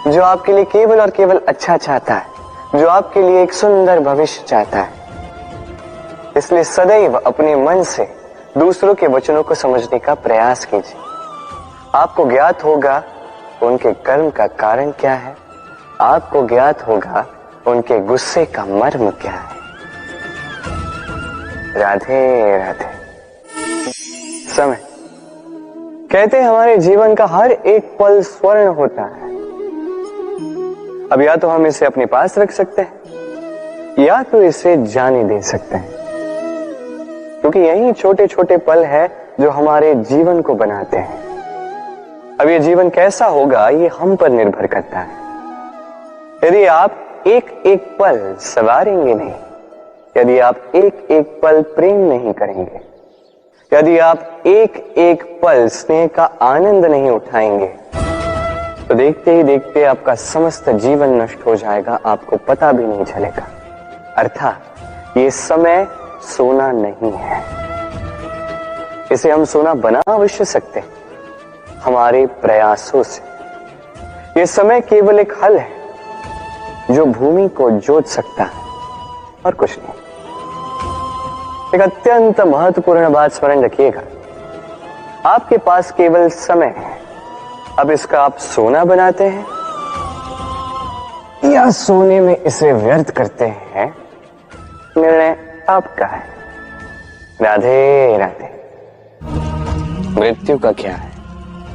Speaker 1: जो आपके लिए केवल और केवल अच्छा चाहता है, जो आपके लिए एक सुंदर भविष्य चाहता है। इसलिए सदैव अपने मन से दूसरों के वचनों को समझने का प्रयास कीजिए। आपको ज्ञात होगा उनके कर्म का कारण क्या है, आपको ज्ञात होगा उनके गुस्से का मर्म क्या है। राधे राधे। समय कहते हैं हमारे जीवन का हर एक पल स्वर्ण होता है। अब या तो हम इसे अपने पास रख सकते हैं, या तो इसे जाने दे सकते हैं। क्योंकि यही छोटे छोटे पल है जो हमारे जीवन को बनाते हैं। अब ये जीवन कैसा होगा ये हम पर निर्भर करता है। यदि आप एक एक पल संवारेंगे नहीं, यदि आप एक एक पल प्रेम नहीं करेंगे, यदि आप एक एक पल स्नेह का आनंद नहीं उठाएंगे, तो देखते ही देखते आपका समस्त जीवन नष्ट हो जाएगा, आपको पता भी नहीं चलेगा। अर्थात ये समय सोना नहीं है, इसे हम सोना बना अवश्य सकते हैं हमारे प्रयासों से। ये समय केवल एक हल है जो भूमि को जोत सकता है और कुछ नहीं। एक अत्यंत महत्वपूर्ण बात स्मरण रखिएगा, आपके पास केवल समय है। अब इसका आप सोना बनाते हैं या सोने में इसे व्यर्थ करते हैं, निर्णय आपका है। राधे राधे। मृत्यु का क्या है,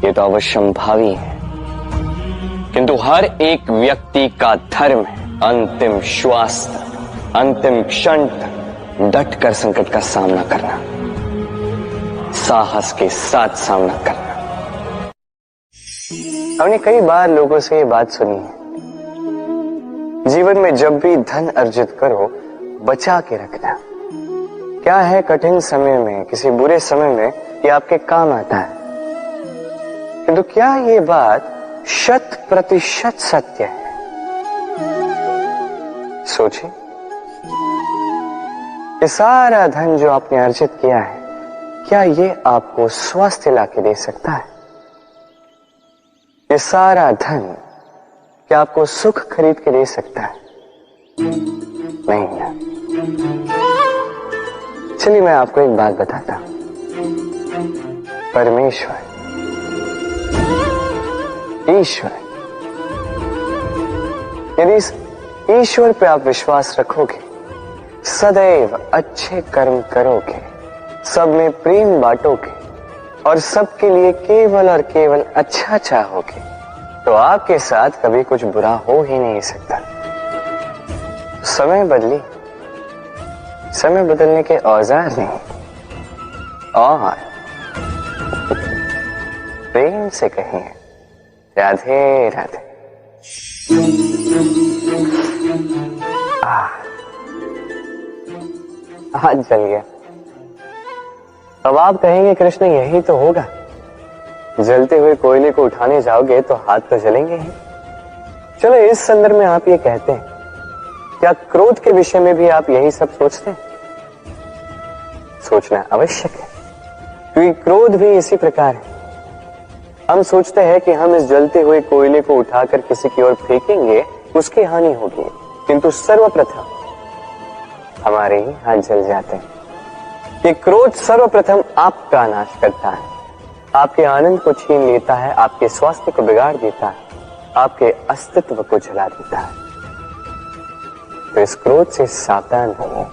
Speaker 1: ये तो अवश्यंभावी है, किंतु हर एक व्यक्ति का धर्म है अंतिम श्वास तक, अंतिम क्षण तक डट कर संकट का सामना करना, साहस के साथ सामना करना। हमने कई बार लोगों से ये बात सुनी है, जीवन में जब भी धन अर्जित करो बचा के रखना। क्या है, कठिन समय में, किसी बुरे समय में ये आपके काम आता है, किंतु क्या ये बात 100% सत्य है? सोचिए, ये सारा धन जो आपने अर्जित किया है, क्या ये आपको स्वास्थ्य लाके दे सकता है? ये सारा धन क्या आपको सुख खरीद के दे सकता है? नहीं ना। चलिए मैं आपको एक बात बताता हूं। परमेश्वर, ईश्वर, यदि इस ईश्वर पे आप विश्वास रखोगे, सदैव अच्छे कर्म करोगे, सब में प्रेम बांटोगे और सबके लिए केवल और केवल अच्छा चाहोगे, तो आपके साथ कभी कुछ बुरा हो ही नहीं सकता। समय बदली, समय बदलने के औजार नहीं, और प्रेम से कहिए राधे राधे। हाथ जल गया। अब आप कहेंगे कृष्ण यही तो होगा, जलते हुए कोयले को उठाने जाओगे तो हाथ तो जलेंगे ही। चलो इस संदर्भ में आप ये कहते हैं, क्या क्रोध के विषय में भी आप यही सब सोचते हैं? सोचना आवश्यक है, क्योंकि क्रोध भी इसी प्रकार है। हम सोचते हैं कि हम इस जलते हुए कोयले को उठाकर किसी की ओर फेंकेंगे, उसकी हानि होगी, किंतु सर्वप्रथम हमारे ही हाथ जल जाते हैं। ये क्रोध सर्वप्रथम आपका नाश करता है, आपके आनंद को छीन लेता है, आपके स्वास्थ्य को बिगाड़ देता है, आपके अस्तित्व को जला देता है। तो इस क्रोध से सावधान रहिए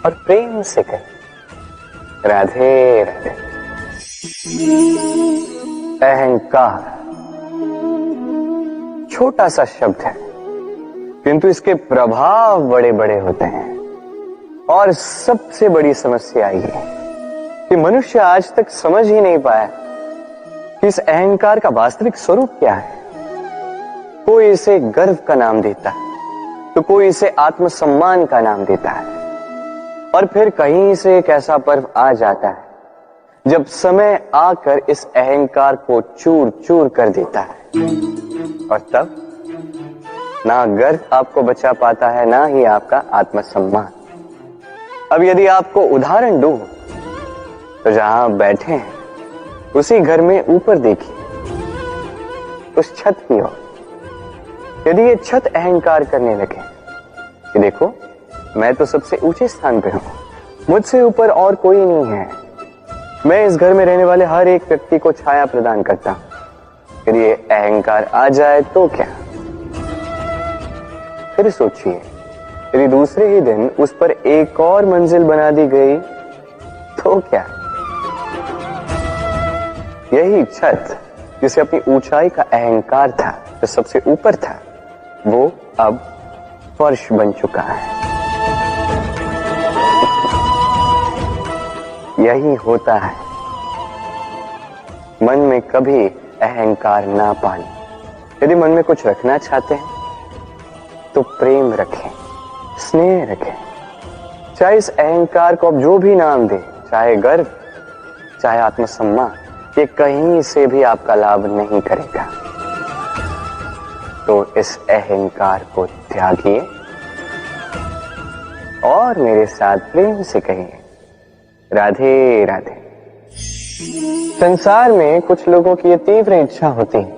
Speaker 1: और प्रेम से कहिए राधे राधे। अहंकार छोटा सा शब्द है, किंतु इसके प्रभाव बड़े बड़े होते हैं। और सबसे बड़ी समस्या ये है कि मनुष्य आज तक समझ ही नहीं पाया कि इस अहंकार का वास्तविक स्वरूप क्या है। कोई इसे गर्व का नाम देता है, तो कोई इसे आत्मसम्मान का नाम देता है, और फिर कहीं से एक ऐसा पर्व आ जाता है जब समय आकर इस अहंकार को चूर चूर कर देता है, और तब ना गर्व आपको बचा पाता है, ना ही आपका आत्मसम्मान। अब यदि आपको उदाहरण दूं, तो जहां आप बैठे हैं उसी घर में ऊपर देखिए, उस छत की ओर। यदि ये छत अहंकार करने लगे कि देखो मैं तो सबसे ऊंचे स्थान पे हूं, मुझसे ऊपर और कोई नहीं है, मैं इस घर में रहने वाले हर एक व्यक्ति को छाया प्रदान करता हूं, यदि ये अहंकार आ जाए तो क्या? फिर सोचिए, यदि दूसरे ही दिन उस पर एक और मंजिल बना दी गई तो क्या? यही छत जिसे अपनी ऊंचाई का अहंकार था, जो सबसे ऊपर था, वो अब फर्श बन चुका है। यही होता है। मन में कभी अहंकार ना पालें। यदि मन में कुछ रखना चाहते हैं तो प्रेम रखें, स्नेह रखें। चाहे इस अहंकार को आप जो भी नाम दें, चाहे गर्व, चाहे आत्मसम्मान, ये कहीं से भी आपका लाभ नहीं करेगा। तो इस अहंकार को त्यागिए और मेरे साथ प्रेम से कहिए, राधे राधे। संसार में कुछ लोगों की ये तीव्र इच्छा होती है,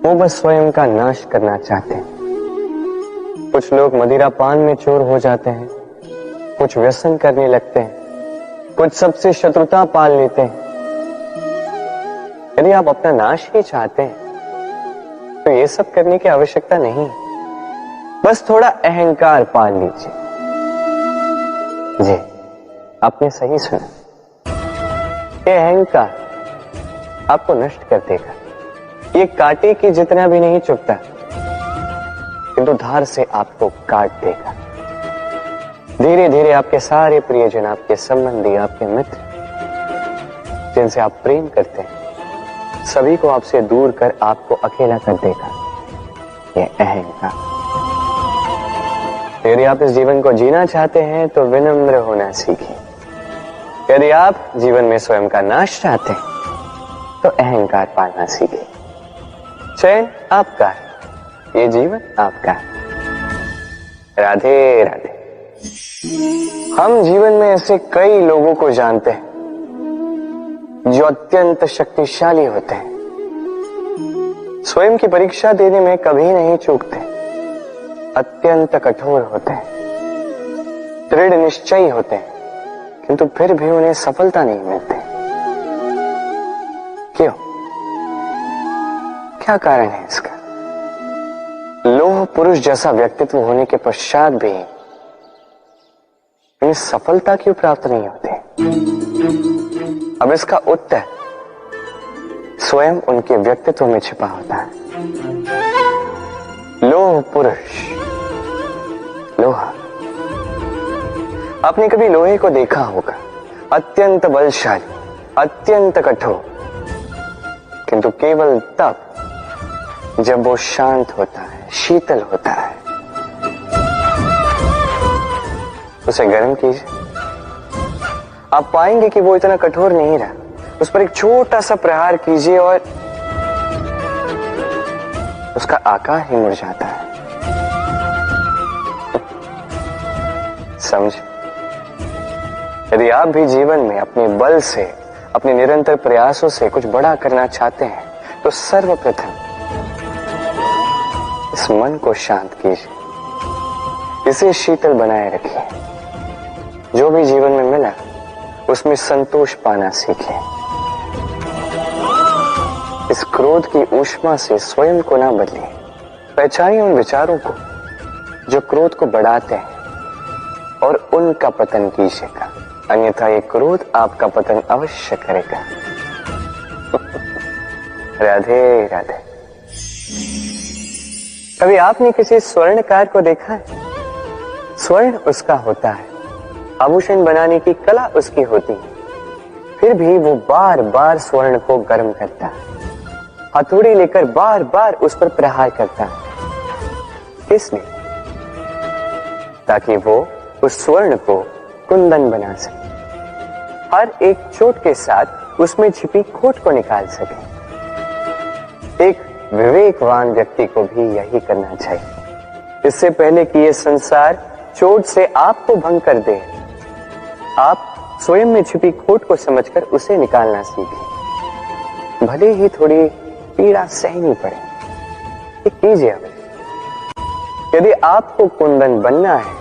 Speaker 1: वो बस स्वयं का नाश करना चाहते हैं। कुछ लोग मदिरा पान में चोर हो जाते हैं, कुछ व्यसन करने लगते हैं, कुछ सबसे शत्रुता पाल लेते हैं। यदि आप अपना नाश ही चाहते हैं तो ये सब करने की आवश्यकता नहीं है, बस थोड़ा अहंकार पाल लीजिए। जी, आपने सही सुना, ये अहंकार आपको नष्ट कर देगा। ये कांटे की जितना भी नहीं चुभता, किंतु धार से आपको काट देगा। धीरे धीरे आपके सारे प्रियजन, आपके संबंधी, आपके मित्र, जिनसे आप प्रेम करते हैं, सभी को आपसे दूर कर आपको अकेला कर देगा ये अहंकार। यदि आप इस जीवन को जीना चाहते हैं तो विनम्र होना सीखिए। यदि आप जीवन में स्वयं का नाश चाहते हैं तो अहंकार पालना सीखिए। चयन आपका है, ये जीवन आपका है। राधे राधे। हम जीवन में ऐसे कई लोगों को जानते हैं जो अत्यंत शक्तिशाली होते हैं, स्वयं की परीक्षा देने में कभी नहीं चूकते, अत्यंत कठोर होते हैं, दृढ़ निश्चयी होते हैं, किंतु फिर भी उन्हें सफलता नहीं मिलती। क्यों? क्या कारण है इसका? लोह पुरुष जैसा व्यक्तित्व होने के पश्चात भी उन्हें सफलता क्यों प्राप्त नहीं होती? अब इसका उत्तर स्वयं उनके व्यक्तित्व में छिपा होता है। लोह पुरुष, लोहा। आपने कभी लोहे को देखा होगा, अत्यंत बलशाली, अत्यंत कठोर, किंतु केवल तब जब वो शांत होता है, शीतल होता है। उसे गर्म कीजिए, आप पाएंगे कि वो इतना कठोर नहीं रहा। उस पर एक छोटा सा प्रहार कीजिए और उसका आकार ही मुड़ जाता है। समझ? यदि आप भी जीवन में अपने बल से, अपने निरंतर प्रयासों से कुछ बड़ा करना चाहते हैं तो सर्वप्रथम इस मन को शांत कीजिए, इसे शीतल बनाए रखिए। जो भी जीवन में मिला उसमें संतोष पाना सीखें। इस क्रोध की ऊष्मा से स्वयं को ना बदलिए। पहचानिए उन विचारों को जो क्रोध को बढ़ाते हैं और उनका पतन कीजिएगा, अन्यथा ये क्रोध आपका पतन अवश्य करेगा। राधे राधे। कभी आपने किसी स्वर्णकार को देखा है? स्वर्ण उसका होता है, आभूषण बनाने की कला उसकी होती है, फिर भी वो बार बार स्वर्ण को गर्म करता है, हथौड़ी लेकर बार बार उस पर प्रहार करता है। किसलिए? ताकि वो उस स्वर्ण को कुंदन बना सके, हर एक चोट के साथ उसमें छिपी खोट को निकाल सके। एक विवेकवान व्यक्ति को भी यही करना चाहिए। इससे पहले कि ये संसार चोट से आपको भंग कर दे, आप स्वयं में छिपी खोट को समझकर उसे निकालना सीखें। भले ही थोड़ी पीड़ा सहनी पड़े, ये कीजिए। यदि आपको कुंदन बनना है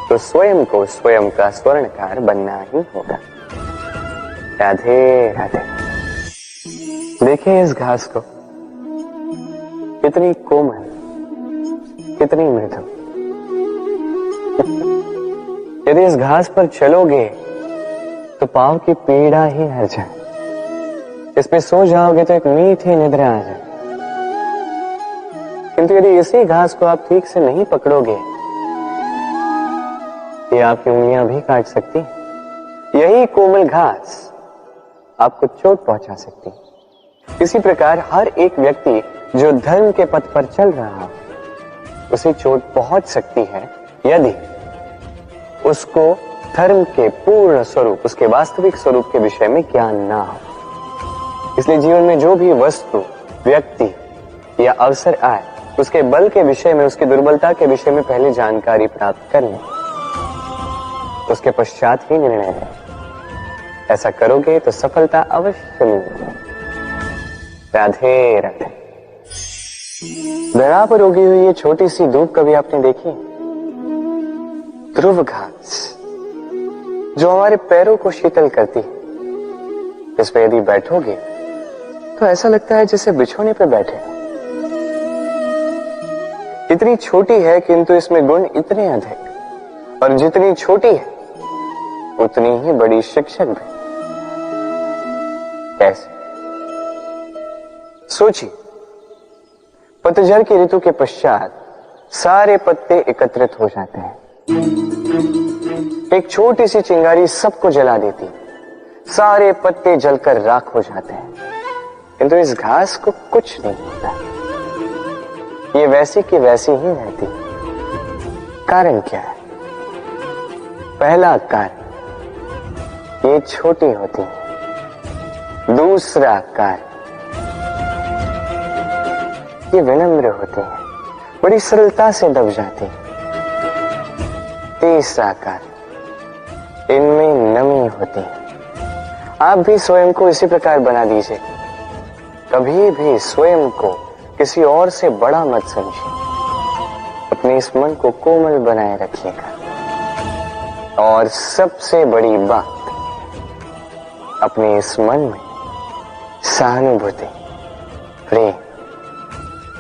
Speaker 1: तो स्वयं को स्वयं का स्वर्णकार बनना ही होगा। राधे राधे। देखिए इस घास को, कितनी कोमल, कितनी मृदु। यदि इस घास पर चलोगे तो पांव की पीड़ा ही हर जाए। इसमें सो जाओगे तो एक मीठी निद्रा आ जाए। किंतु यदि इसी घास को आप ठीक से नहीं पकड़ोगे, ये आपकी उंगलियां भी काट सकती। यही कोमल घास आपको चोट पहुंचा सकती है। इसी प्रकार हर एक व्यक्ति जो धर्म के पथ पर चल रहा हो उसे चोट पहुंच सकती है यदि उसको धर्म के पूर्ण स्वरूप, उसके वास्तविक स्वरूप के विषय में ज्ञान ना हो। इसलिए जीवन में जो भी वस्तु, व्यक्ति या अवसर आए उसके बल के विषय में, उसकी दुर्बलता के विषय में पहले जानकारी प्राप्त कर लें, उसके पश्चात ही निर्णय लें। ऐसा करोगे तो सफलता अवश्य मिलेगी। राधे राधे। धरा पर उगी हुई ये छोटी सी धूप कभी आपने देखी? ध्रुव घास जो हमारे पैरों को शीतल करती है, इस पे यदि बैठोगे तो ऐसा लगता है जैसे बिछोने पे बैठे हो। इतनी छोटी है किंतु इसमें गुण इतने अधिक, और जितनी छोटी है उतनी ही बड़ी शिक्षक भी। कैसे? सोचिए, पतझड़ की ऋतु के पश्चात सारे पत्ते एकत्रित हो जाते हैं। एक छोटी सी चिंगारी सबको जला देती, सारे पत्ते जलकर राख हो जाते हैं, किंतु इस घास को कुछ नहीं होता। ये वैसी की वैसी ही रहती। कारण क्या है? पहला कारण, ये छोटी होती है। दूसरा कारण, ये विनम्र होती है, बड़ी सरलता से दब जाती है। तीसरा कारण, इनमें नमी होती है। आप भी स्वयं को इसी प्रकार बना दीजिए। कभी भी स्वयं को किसी और से बड़ा मत समझिए। अपने इस मन को कोमल बनाए रखिएगा। और सबसे बड़ी बात, अपने इस मन में सहानुभूति, प्रेम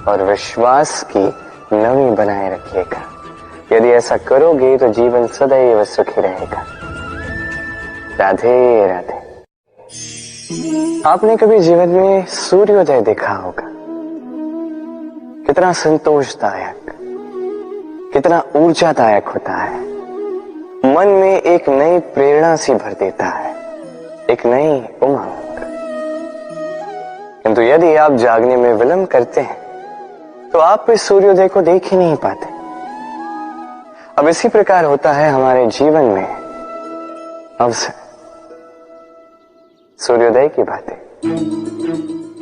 Speaker 1: और विश्वास की नमी बनाए रखिएगा। यदि ऐसा करोगे तो जीवन सदैव सुखी रहेगा। राधे राधे। आपने कभी जीवन में सूर्योदय देखा होगा? कितना संतोषदायक, कितना ऊर्जादायक होता है। मन में एक नई प्रेरणा सी भर देता है, एक नई उमंग। किंतु यदि आप जागने में विलंब करते हैं तो आप इस सूर्योदय को देख ही नहीं पाते। अब इसी प्रकार होता है हमारे जीवन में अवसर, सूर्योदय की बातें।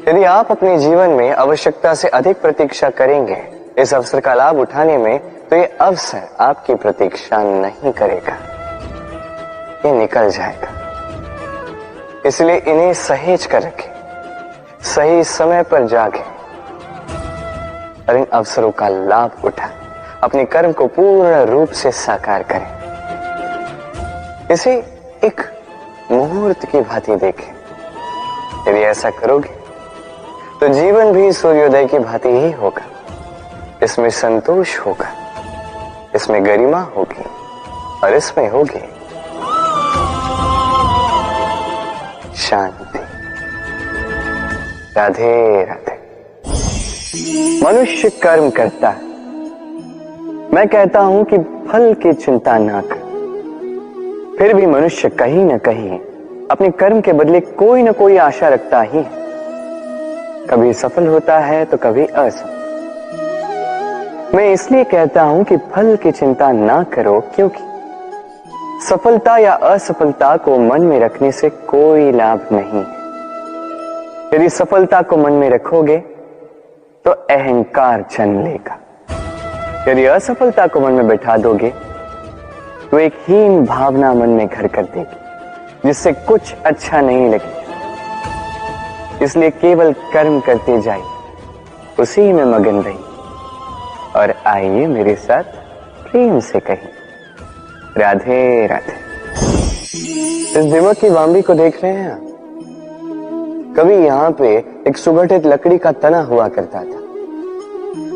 Speaker 1: यदि आप अपने जीवन में आवश्यकता से अधिक प्रतीक्षा करेंगे इस अवसर का लाभ उठाने में, तो ये अवसर आपकी प्रतीक्षा नहीं करेगा, ये निकल जाएगा। इसलिए इन्हें सहेज कर रखें, सही समय पर जागें और इन अवसरों का लाभ उठाएं, अपने कर्म को पूर्ण रूप से साकार करें। इसे एक मुहूर्त की भांति देखें। यदि ऐसा करोगे तो जीवन भी सूर्योदय की भांति ही होगा। इसमें संतोष होगा, इसमें गरिमा होगी और इसमें होगी शांति। राधे राधे। मनुष्य कर्म करता है, मैं कहता हूं कि फल की चिंता ना कर। फिर भी मनुष्य कहीं न कहीं अपने कर्म के बदले कोई न कोई आशा रखता ही है। कभी सफल होता है तो कभी असफल। मैं इसलिए कहता हूं कि फल की चिंता ना करो, क्योंकि सफलता या असफलता को मन में रखने से कोई लाभ नहीं है। यदि सफलता को मन में रखोगे तो अहंकार जन्म लेगा। यदि असफलता को मन में बैठा दोगे तो एक हीन भावना मन में घर कर देगी, जिससे कुछ अच्छा नहीं लगेगा। इसलिए केवल कर्म करते जाइए, उसी में मगन रहिए और आइए मेरे साथ प्रेम से कहिए राधे राधे। इस दीमक की बाम्बी को देख रहे हैं आप? कभी यहाँ पे एक सुगठित लकड़ी का तना हुआ करता था।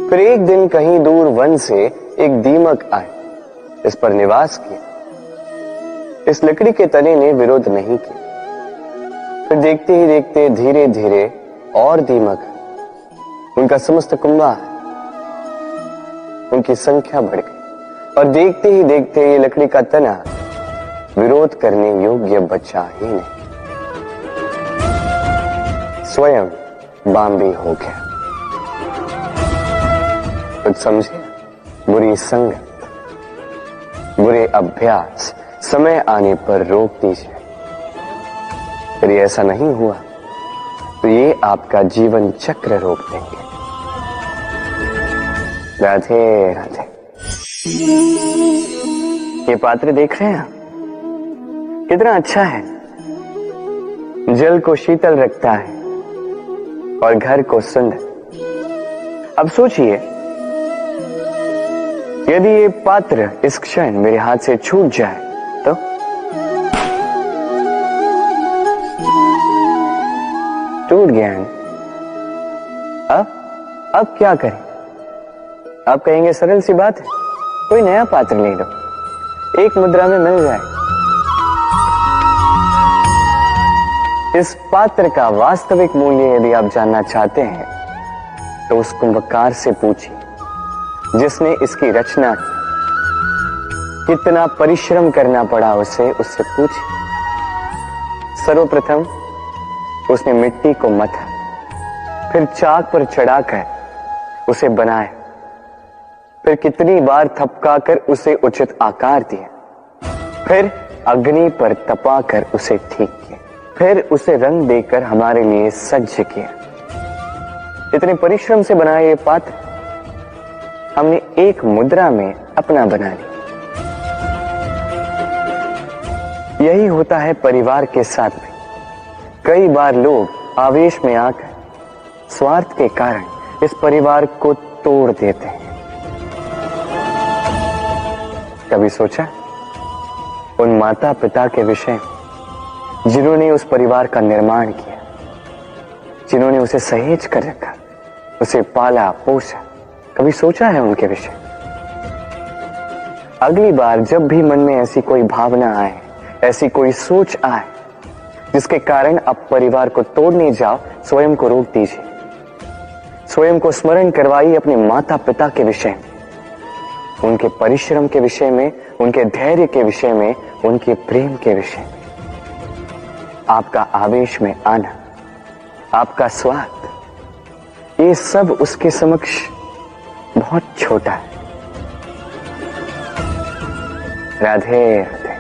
Speaker 1: फिर एक दिन कहीं दूर वन से एक दीमक आए, इस पर निवास किया। इस लकड़ी के तने ने विरोध नहीं किया। फिर देखते ही देखते धीरे धीरे और दीमक, उनका समस्त कुंभा, उनकी संख्या बढ़ गई और देखते ही देखते ये लकड़ी का तना विरोध करने योग्य बचा ही नहीं, स्वयं बाम्बी हो गया। कुछ समझे? बुरी संगत, बुरे अभ्यास समय आने पर रोक दीजिए। यदि ऐसा नहीं हुआ तो ये आपका जीवन चक्र रोक देंगे। राधे राधे। ये पात्र देख रहे हैं कितना अच्छा है, जल को शीतल रखता है और घर को सुंदर। अब सोचिए, यदि ये पात्र इस क्षण मेरे हाथ से छूट जाए तो टूट गया है। अब क्या करें? आप कहेंगे सरल सी बात है, कोई नया पात्र ले लो, एक मुद्रा में मिल जाए। इस पात्र का वास्तविक मूल्य यदि आप जानना चाहते हैं तो उस कुंभकार से पूछिए जिसने इसकी रचना की, कितना परिश्रम करना पड़ा उसे, उससे पूछिए। सर्वप्रथम उसने मिट्टी को मथा, फिर चाक पर चढ़ाकर उसे बनाया, फिर कितनी बार थपकाकर उसे उचित आकार दिया, फिर अग्नि पर तपाकर उसे ठीक किया, फिर उसे रंग देकर हमारे लिए सज्ज किया। इतने परिश्रम से बनाया ये पात्र हमने एक मुद्रा में अपना बना लिया। यही होता है परिवार के साथ में। कई बार लोग आवेश में आकर स्वार्थ के कारण इस परिवार को तोड़ देते हैं। कभी सोचा उन माता पिता के विषय में जिन्होंने उस परिवार का निर्माण किया, जिन्होंने उसे सहेज कर रखा, उसे पाला पोसा? कभी सोचा है उनके विषय? अगली बार जब भी मन में ऐसी कोई भावना आए, ऐसी कोई सोच आए जिसके कारण आप परिवार को तोड़ने जाओ, स्वयं को रोक दीजिए। स्वयं को स्मरण करवाइए अपने माता पिता के विषय में, उनके परिश्रम के विषय में, उनके धैर्य के विषय में, उनके प्रेम के विषय में। आपका आवेश में आना, आपका स्वार्थ, ये सब उसके समक्ष बहुत छोटा है। राधे राधे।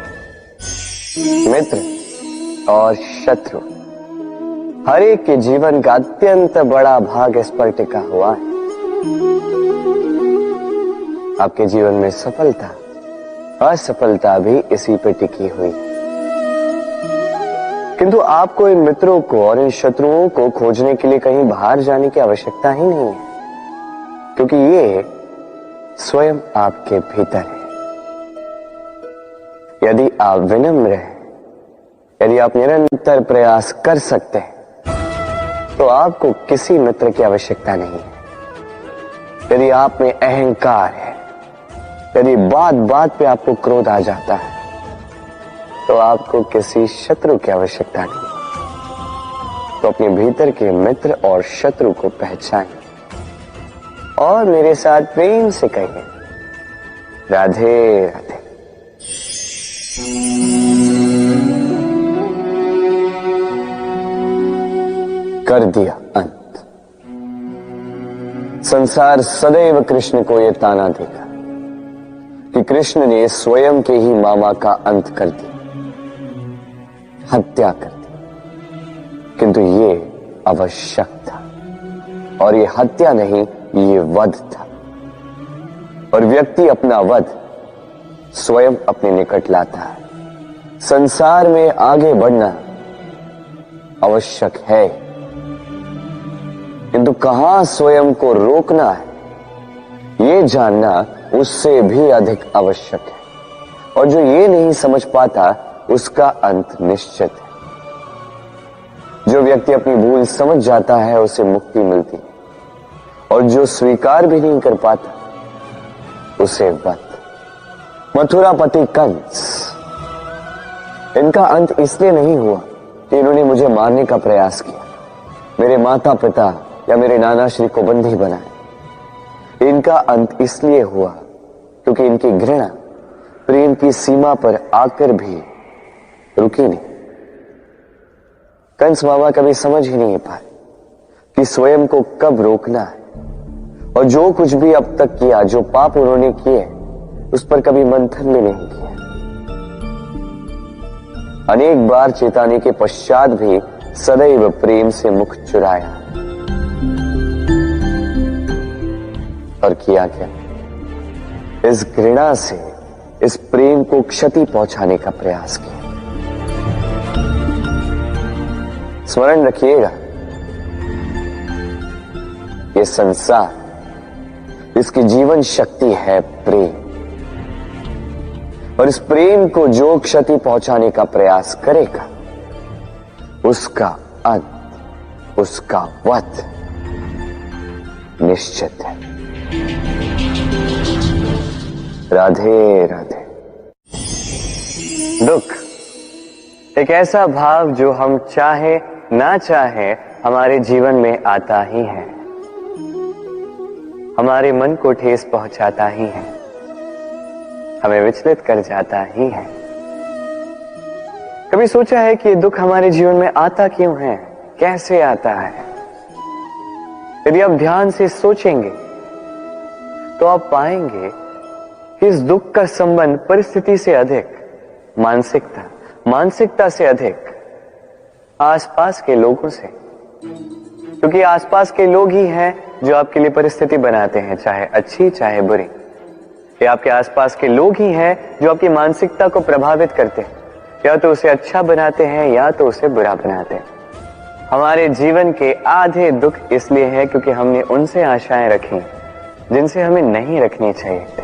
Speaker 1: मित्र और शत्रु, हर एक के जीवन का अत्यंत बड़ा भाग इस पर टिका हुआ है। आपके जीवन में सफलता, असफलता भी इसी पे टिकी हुई है। किंतु आपको इन मित्रों को और इन शत्रुओं को खोजने के लिए कहीं बाहर जाने की आवश्यकता ही नहीं है, क्योंकि ये स्वयं आपके भीतर है। यदि आप विनम्र हैं, यदि आप निरंतर प्रयास कर सकते हैं, तो आपको किसी मित्र की आवश्यकता नहीं है। यदि आप में अहंकार है, यदि बात बात पे आपको क्रोध आ जाता है, तो आपको किसी शत्रु की आवश्यकता नहीं। तो अपने भीतर के मित्र और शत्रु को पहचानिए और मेरे साथ प्रेम से कहिए, राधे राधे। कर दिया अंत। संसार सदैव कृष्ण को यह ताना देगा कि कृष्ण ने स्वयं के ही मामा का अंत कर दिया, हत्या कर दी। किंतु ये आवश्यक था, और ये हत्या नहीं, ये वध था। और व्यक्ति अपना वध स्वयं अपने निकट लाता है। संसार में आगे बढ़ना आवश्यक है, किंतु कहां स्वयं को रोकना है, ये जानना उससे भी अधिक आवश्यक है। और जो ये नहीं समझ पाता, उसका अंत निश्चित है। जो व्यक्ति अपनी भूल समझ जाता है, उसे मुक्ति मिलती है, और जो स्वीकार भी नहीं कर पाता, उसे वध। मथुरापति कंस, इनका अंत इसलिए नहीं हुआ कि इन्होंने मुझे मारने का प्रयास किया, मेरे माता पिता या मेरे नाना श्री को बंदी बनाए। इनका अंत इसलिए हुआ क्योंकि इनकी घृणा प्रेम की सीमा पर आकर भी रुकी नहीं। कंस बाबा कभी समझ ही नहीं पाए कि स्वयं को कब रोकना है, और जो कुछ भी अब तक किया, जो पाप उन्होंने किए, उस पर कभी मंथन भी नहीं किया। अनेक बार चेताने के पश्चात भी सदैव प्रेम से मुख चुराया। और किया क्या? इस घृणा से इस प्रेम को क्षति पहुंचाने का प्रयास किया। स्मरण रखिएगा, ये संसार, इसकी जीवन शक्ति है प्रेम, और इस प्रेम को जो क्षति पहुंचाने का प्रयास करेगा, उसका अंत, उसका वध निश्चित है। राधे राधे। दुख एक ऐसा भाव जो हम चाहे ना चाहे हमारे जीवन में आता ही है, हमारे मन को ठेस पहुंचाता ही है, हमें विचलित कर जाता ही है। कभी सोचा है कि ये दुख हमारे जीवन में आता क्यों है, कैसे आता है? यदि आप ध्यान से सोचेंगे तो आप पाएंगे कि इस दुख का संबंध परिस्थिति से अधिक मानसिकता से अधिक आसपास के लोगों से, क्योंकि आसपास के लोग ही हैं जो आपके लिए परिस्थिति बनाते हैं, चाहे अच्छी चाहे बुरी। ये आपके आसपास के लोग ही हैं जो आपकी मानसिकता को प्रभावित करते हैं, या तो उसे अच्छा बनाते हैं या तो उसे बुरा बनाते हैं। हमारे जीवन के आधे दुख इसलिए है क्योंकि हमने उनसे आशाएं रखी जिनसे हमें नहीं रखनी चाहिए थी,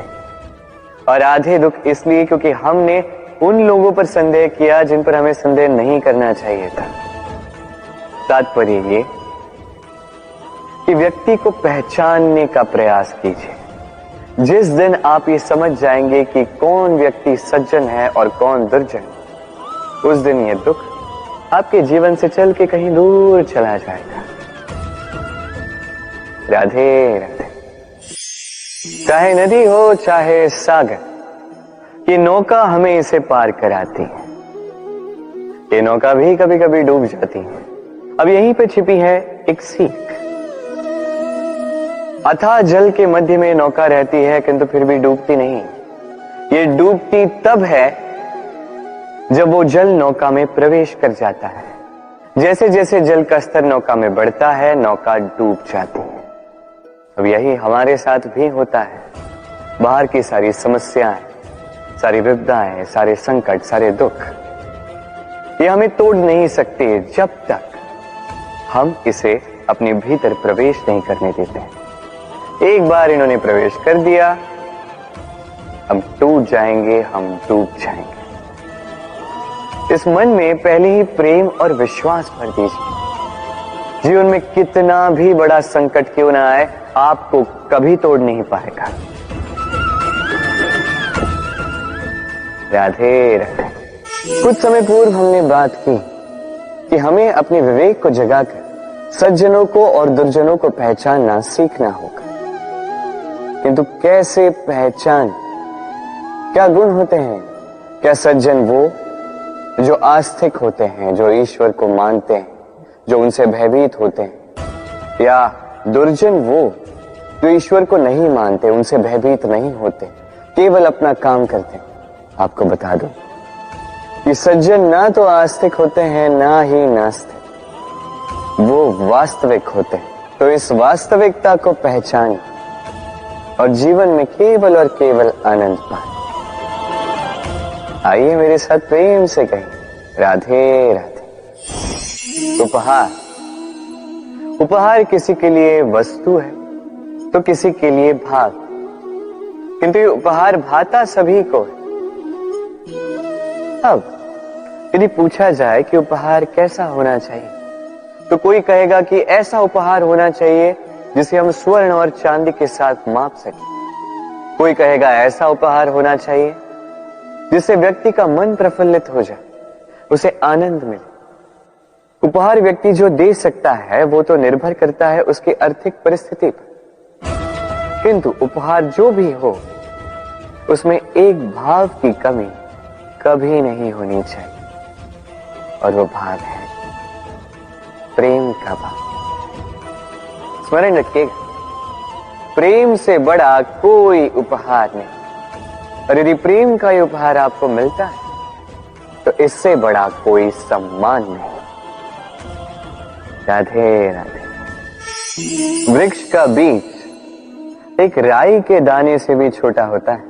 Speaker 1: और आधे दुख इसलिए क्योंकि हमने उन लोगों पर संदेह किया जिन पर हमें संदेह नहीं करना चाहिए था। तात्पर्य ये कि व्यक्ति को पहचानने का प्रयास कीजिए। जिस दिन आप ये समझ जाएंगे कि कौन व्यक्ति सज्जन है और कौन दुर्जन, उस दिन ये दुख आपके जीवन से चल के कहीं दूर चला जाएगा। राधे राधे। चाहे नदी हो चाहे सागर, ये नौका हमें इसे पार कराती है। ये नौका भी कभी कभी डूब जाती है। अब यहीं पे छिपी है एक सीख। अथाह जल के मध्य में नौका रहती है किंतु फिर भी डूबती नहीं। ये डूबती तब है जब वो जल नौका में प्रवेश कर जाता है। जैसे जैसे जल का स्तर नौका में बढ़ता है, नौका डूब जाती है। अब यही हमारे साथ भी होता है। बाहर की सारी समस्याएं, सारी विपदाएं, सारे संकट, सारे दुख, ये हमें तोड़ नहीं सकते जब तक हम इसे अपने भीतर प्रवेश नहीं करने देते हैं। एक बार इन्होंने प्रवेश कर दिया, हम टूट जाएंगे, हम डूब जाएंगे। इस मन में पहले ही प्रेम और विश्वास भर दीजिए। जीवन में कितना भी बड़ा संकट क्यों ना आए, आपको कभी तोड़ नहीं पाएगा। राधे राधे। कुछ समय पूर्व हमने बात की कि हमें अपने विवेक को जगाकर सज्जनों को और दुर्जनों को पहचानना सीखना होगा। किंतु कैसे पहचान? क्या गुण होते हैं? क्या सज्जन वो जो आस्तिक होते हैं, जो ईश्वर को मानते हैं, जो उनसे भयभीत होते हैं, या दुर्जन वो जो ईश्वर को नहीं मानते, उनसे भयभीत नहीं होते, केवल अपना काम करते हैं? आपको बता दूं कि सज्जन ना तो आस्तिक होते हैं ना ही नास्तिक, वो वास्तविक होते हैं। तो इस वास्तविकता को पहचानें और जीवन में केवल और केवल आनंद पाएं। आइए मेरे साथ प्रेम से कहें राधे राधे। उपहार किसी के लिए वस्तु है तो किसी के लिए भाव, किंतु ये उपहार भाता सभी को है। अब यदि पूछा जाए कि उपहार कैसा होना चाहिए, तो कोई कहेगा कि ऐसा उपहार होना चाहिए जिसे हम स्वर्ण और चांदी के साथ माप सकें। कोई कहेगा ऐसा उपहार होना चाहिए जिससे व्यक्ति का मन प्रफुल्लित हो जाए, उसे आनंद मिले। उपहार व्यक्ति जो दे सकता है वो तो निर्भर करता है उसकी आर्थिक परिस्थिति पर, किंतु उपहार जो भी हो उसमें एक भाव की कमी कभी नहीं होनी चाहिए। और वो भाव है प्रेम का भाव। स्मरण रखिएगा, प्रेम से बड़ा कोई उपहार नहीं, और यदि प्रेम का ये उपहार आपको मिलता है तो इससे बड़ा कोई सम्मान नहीं। राधे राधे। वृक्ष का बीज एक राई के दाने से भी छोटा होता है,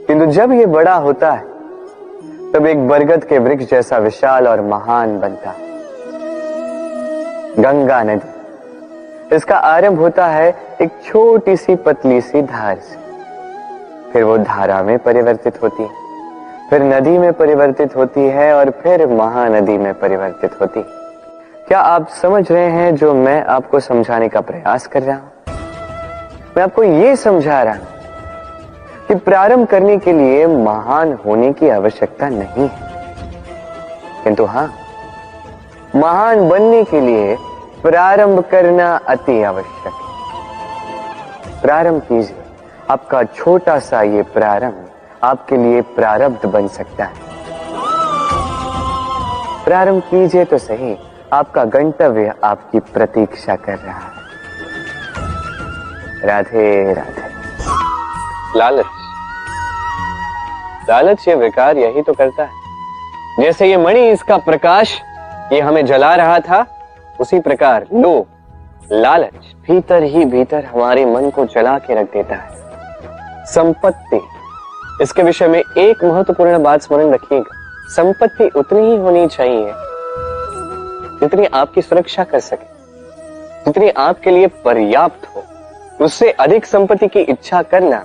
Speaker 1: किंतु जब ये बड़ा होता है तब एक बरगद के वृक्ष जैसा विशाल और महान बनता है। गंगा नदी, इसका आरंभ होता है एक छोटी सी पतली सी धार से, फिर वो धारा में परिवर्तित होती है, फिर नदी में परिवर्तित होती है और फिर महानदी में परिवर्तित होती है। क्या आप समझ रहे हैं जो मैं आपको समझाने का प्रयास कर रहा हूं? मैं आपको यह समझा रहा हूं कि प्रारंभ करने के लिए महान होने की आवश्यकता नहीं है, किंतु हां, महान बनने के लिए प्रारंभ करना अति आवश्यक है। प्रारंभ कीजिए, आपका छोटा सा ये प्रारंभ आपके लिए प्रारब्ध बन सकता है। प्रारंभ कीजिए तो सही, आपका गंतव्य आपकी प्रतीक्षा कर रहा है। राधे राधे। लालच, लालच ये विकार यही तो करता है। जैसे ये मणि, इसका प्रकाश ये हमें जला रहा था, उसी प्रकार लोभ, लालच भीतर ही भीतर हमारे मन को जला के रख देता है। संपत्ति, इसके विषय में एक महत्वपूर्ण बात स्मरण रखिएगा, संपत्ति उतनी ही होनी चाहिए जितनी आपकी सुरक्षा कर सके, जितनी आपके लिए पर्याप्त हो। उससे अधिक संपत्ति की इच्छा करना,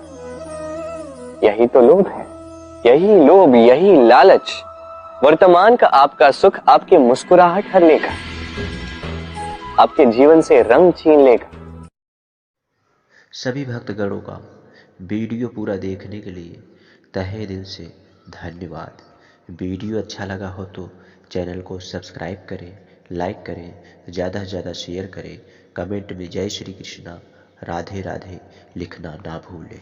Speaker 1: यही तो लोभ है। यही लोभ, यही लालच वर्तमान का आपका सुख, आपकी मुस्कुराहट हर लेगा, आपके जीवन से रंग छीन लेगा।
Speaker 2: सभी भक्तगणों का वीडियो पूरा देखने के लिए तहे दिल से धन्यवाद। वीडियो अच्छा लगा हो तो चैनल को सब्सक्राइब करें, लाइक करें, ज़्यादा से ज़्यादा शेयर करें, कमेंट में जय श्री कृष्णा, राधे राधे लिखना ना भूलें।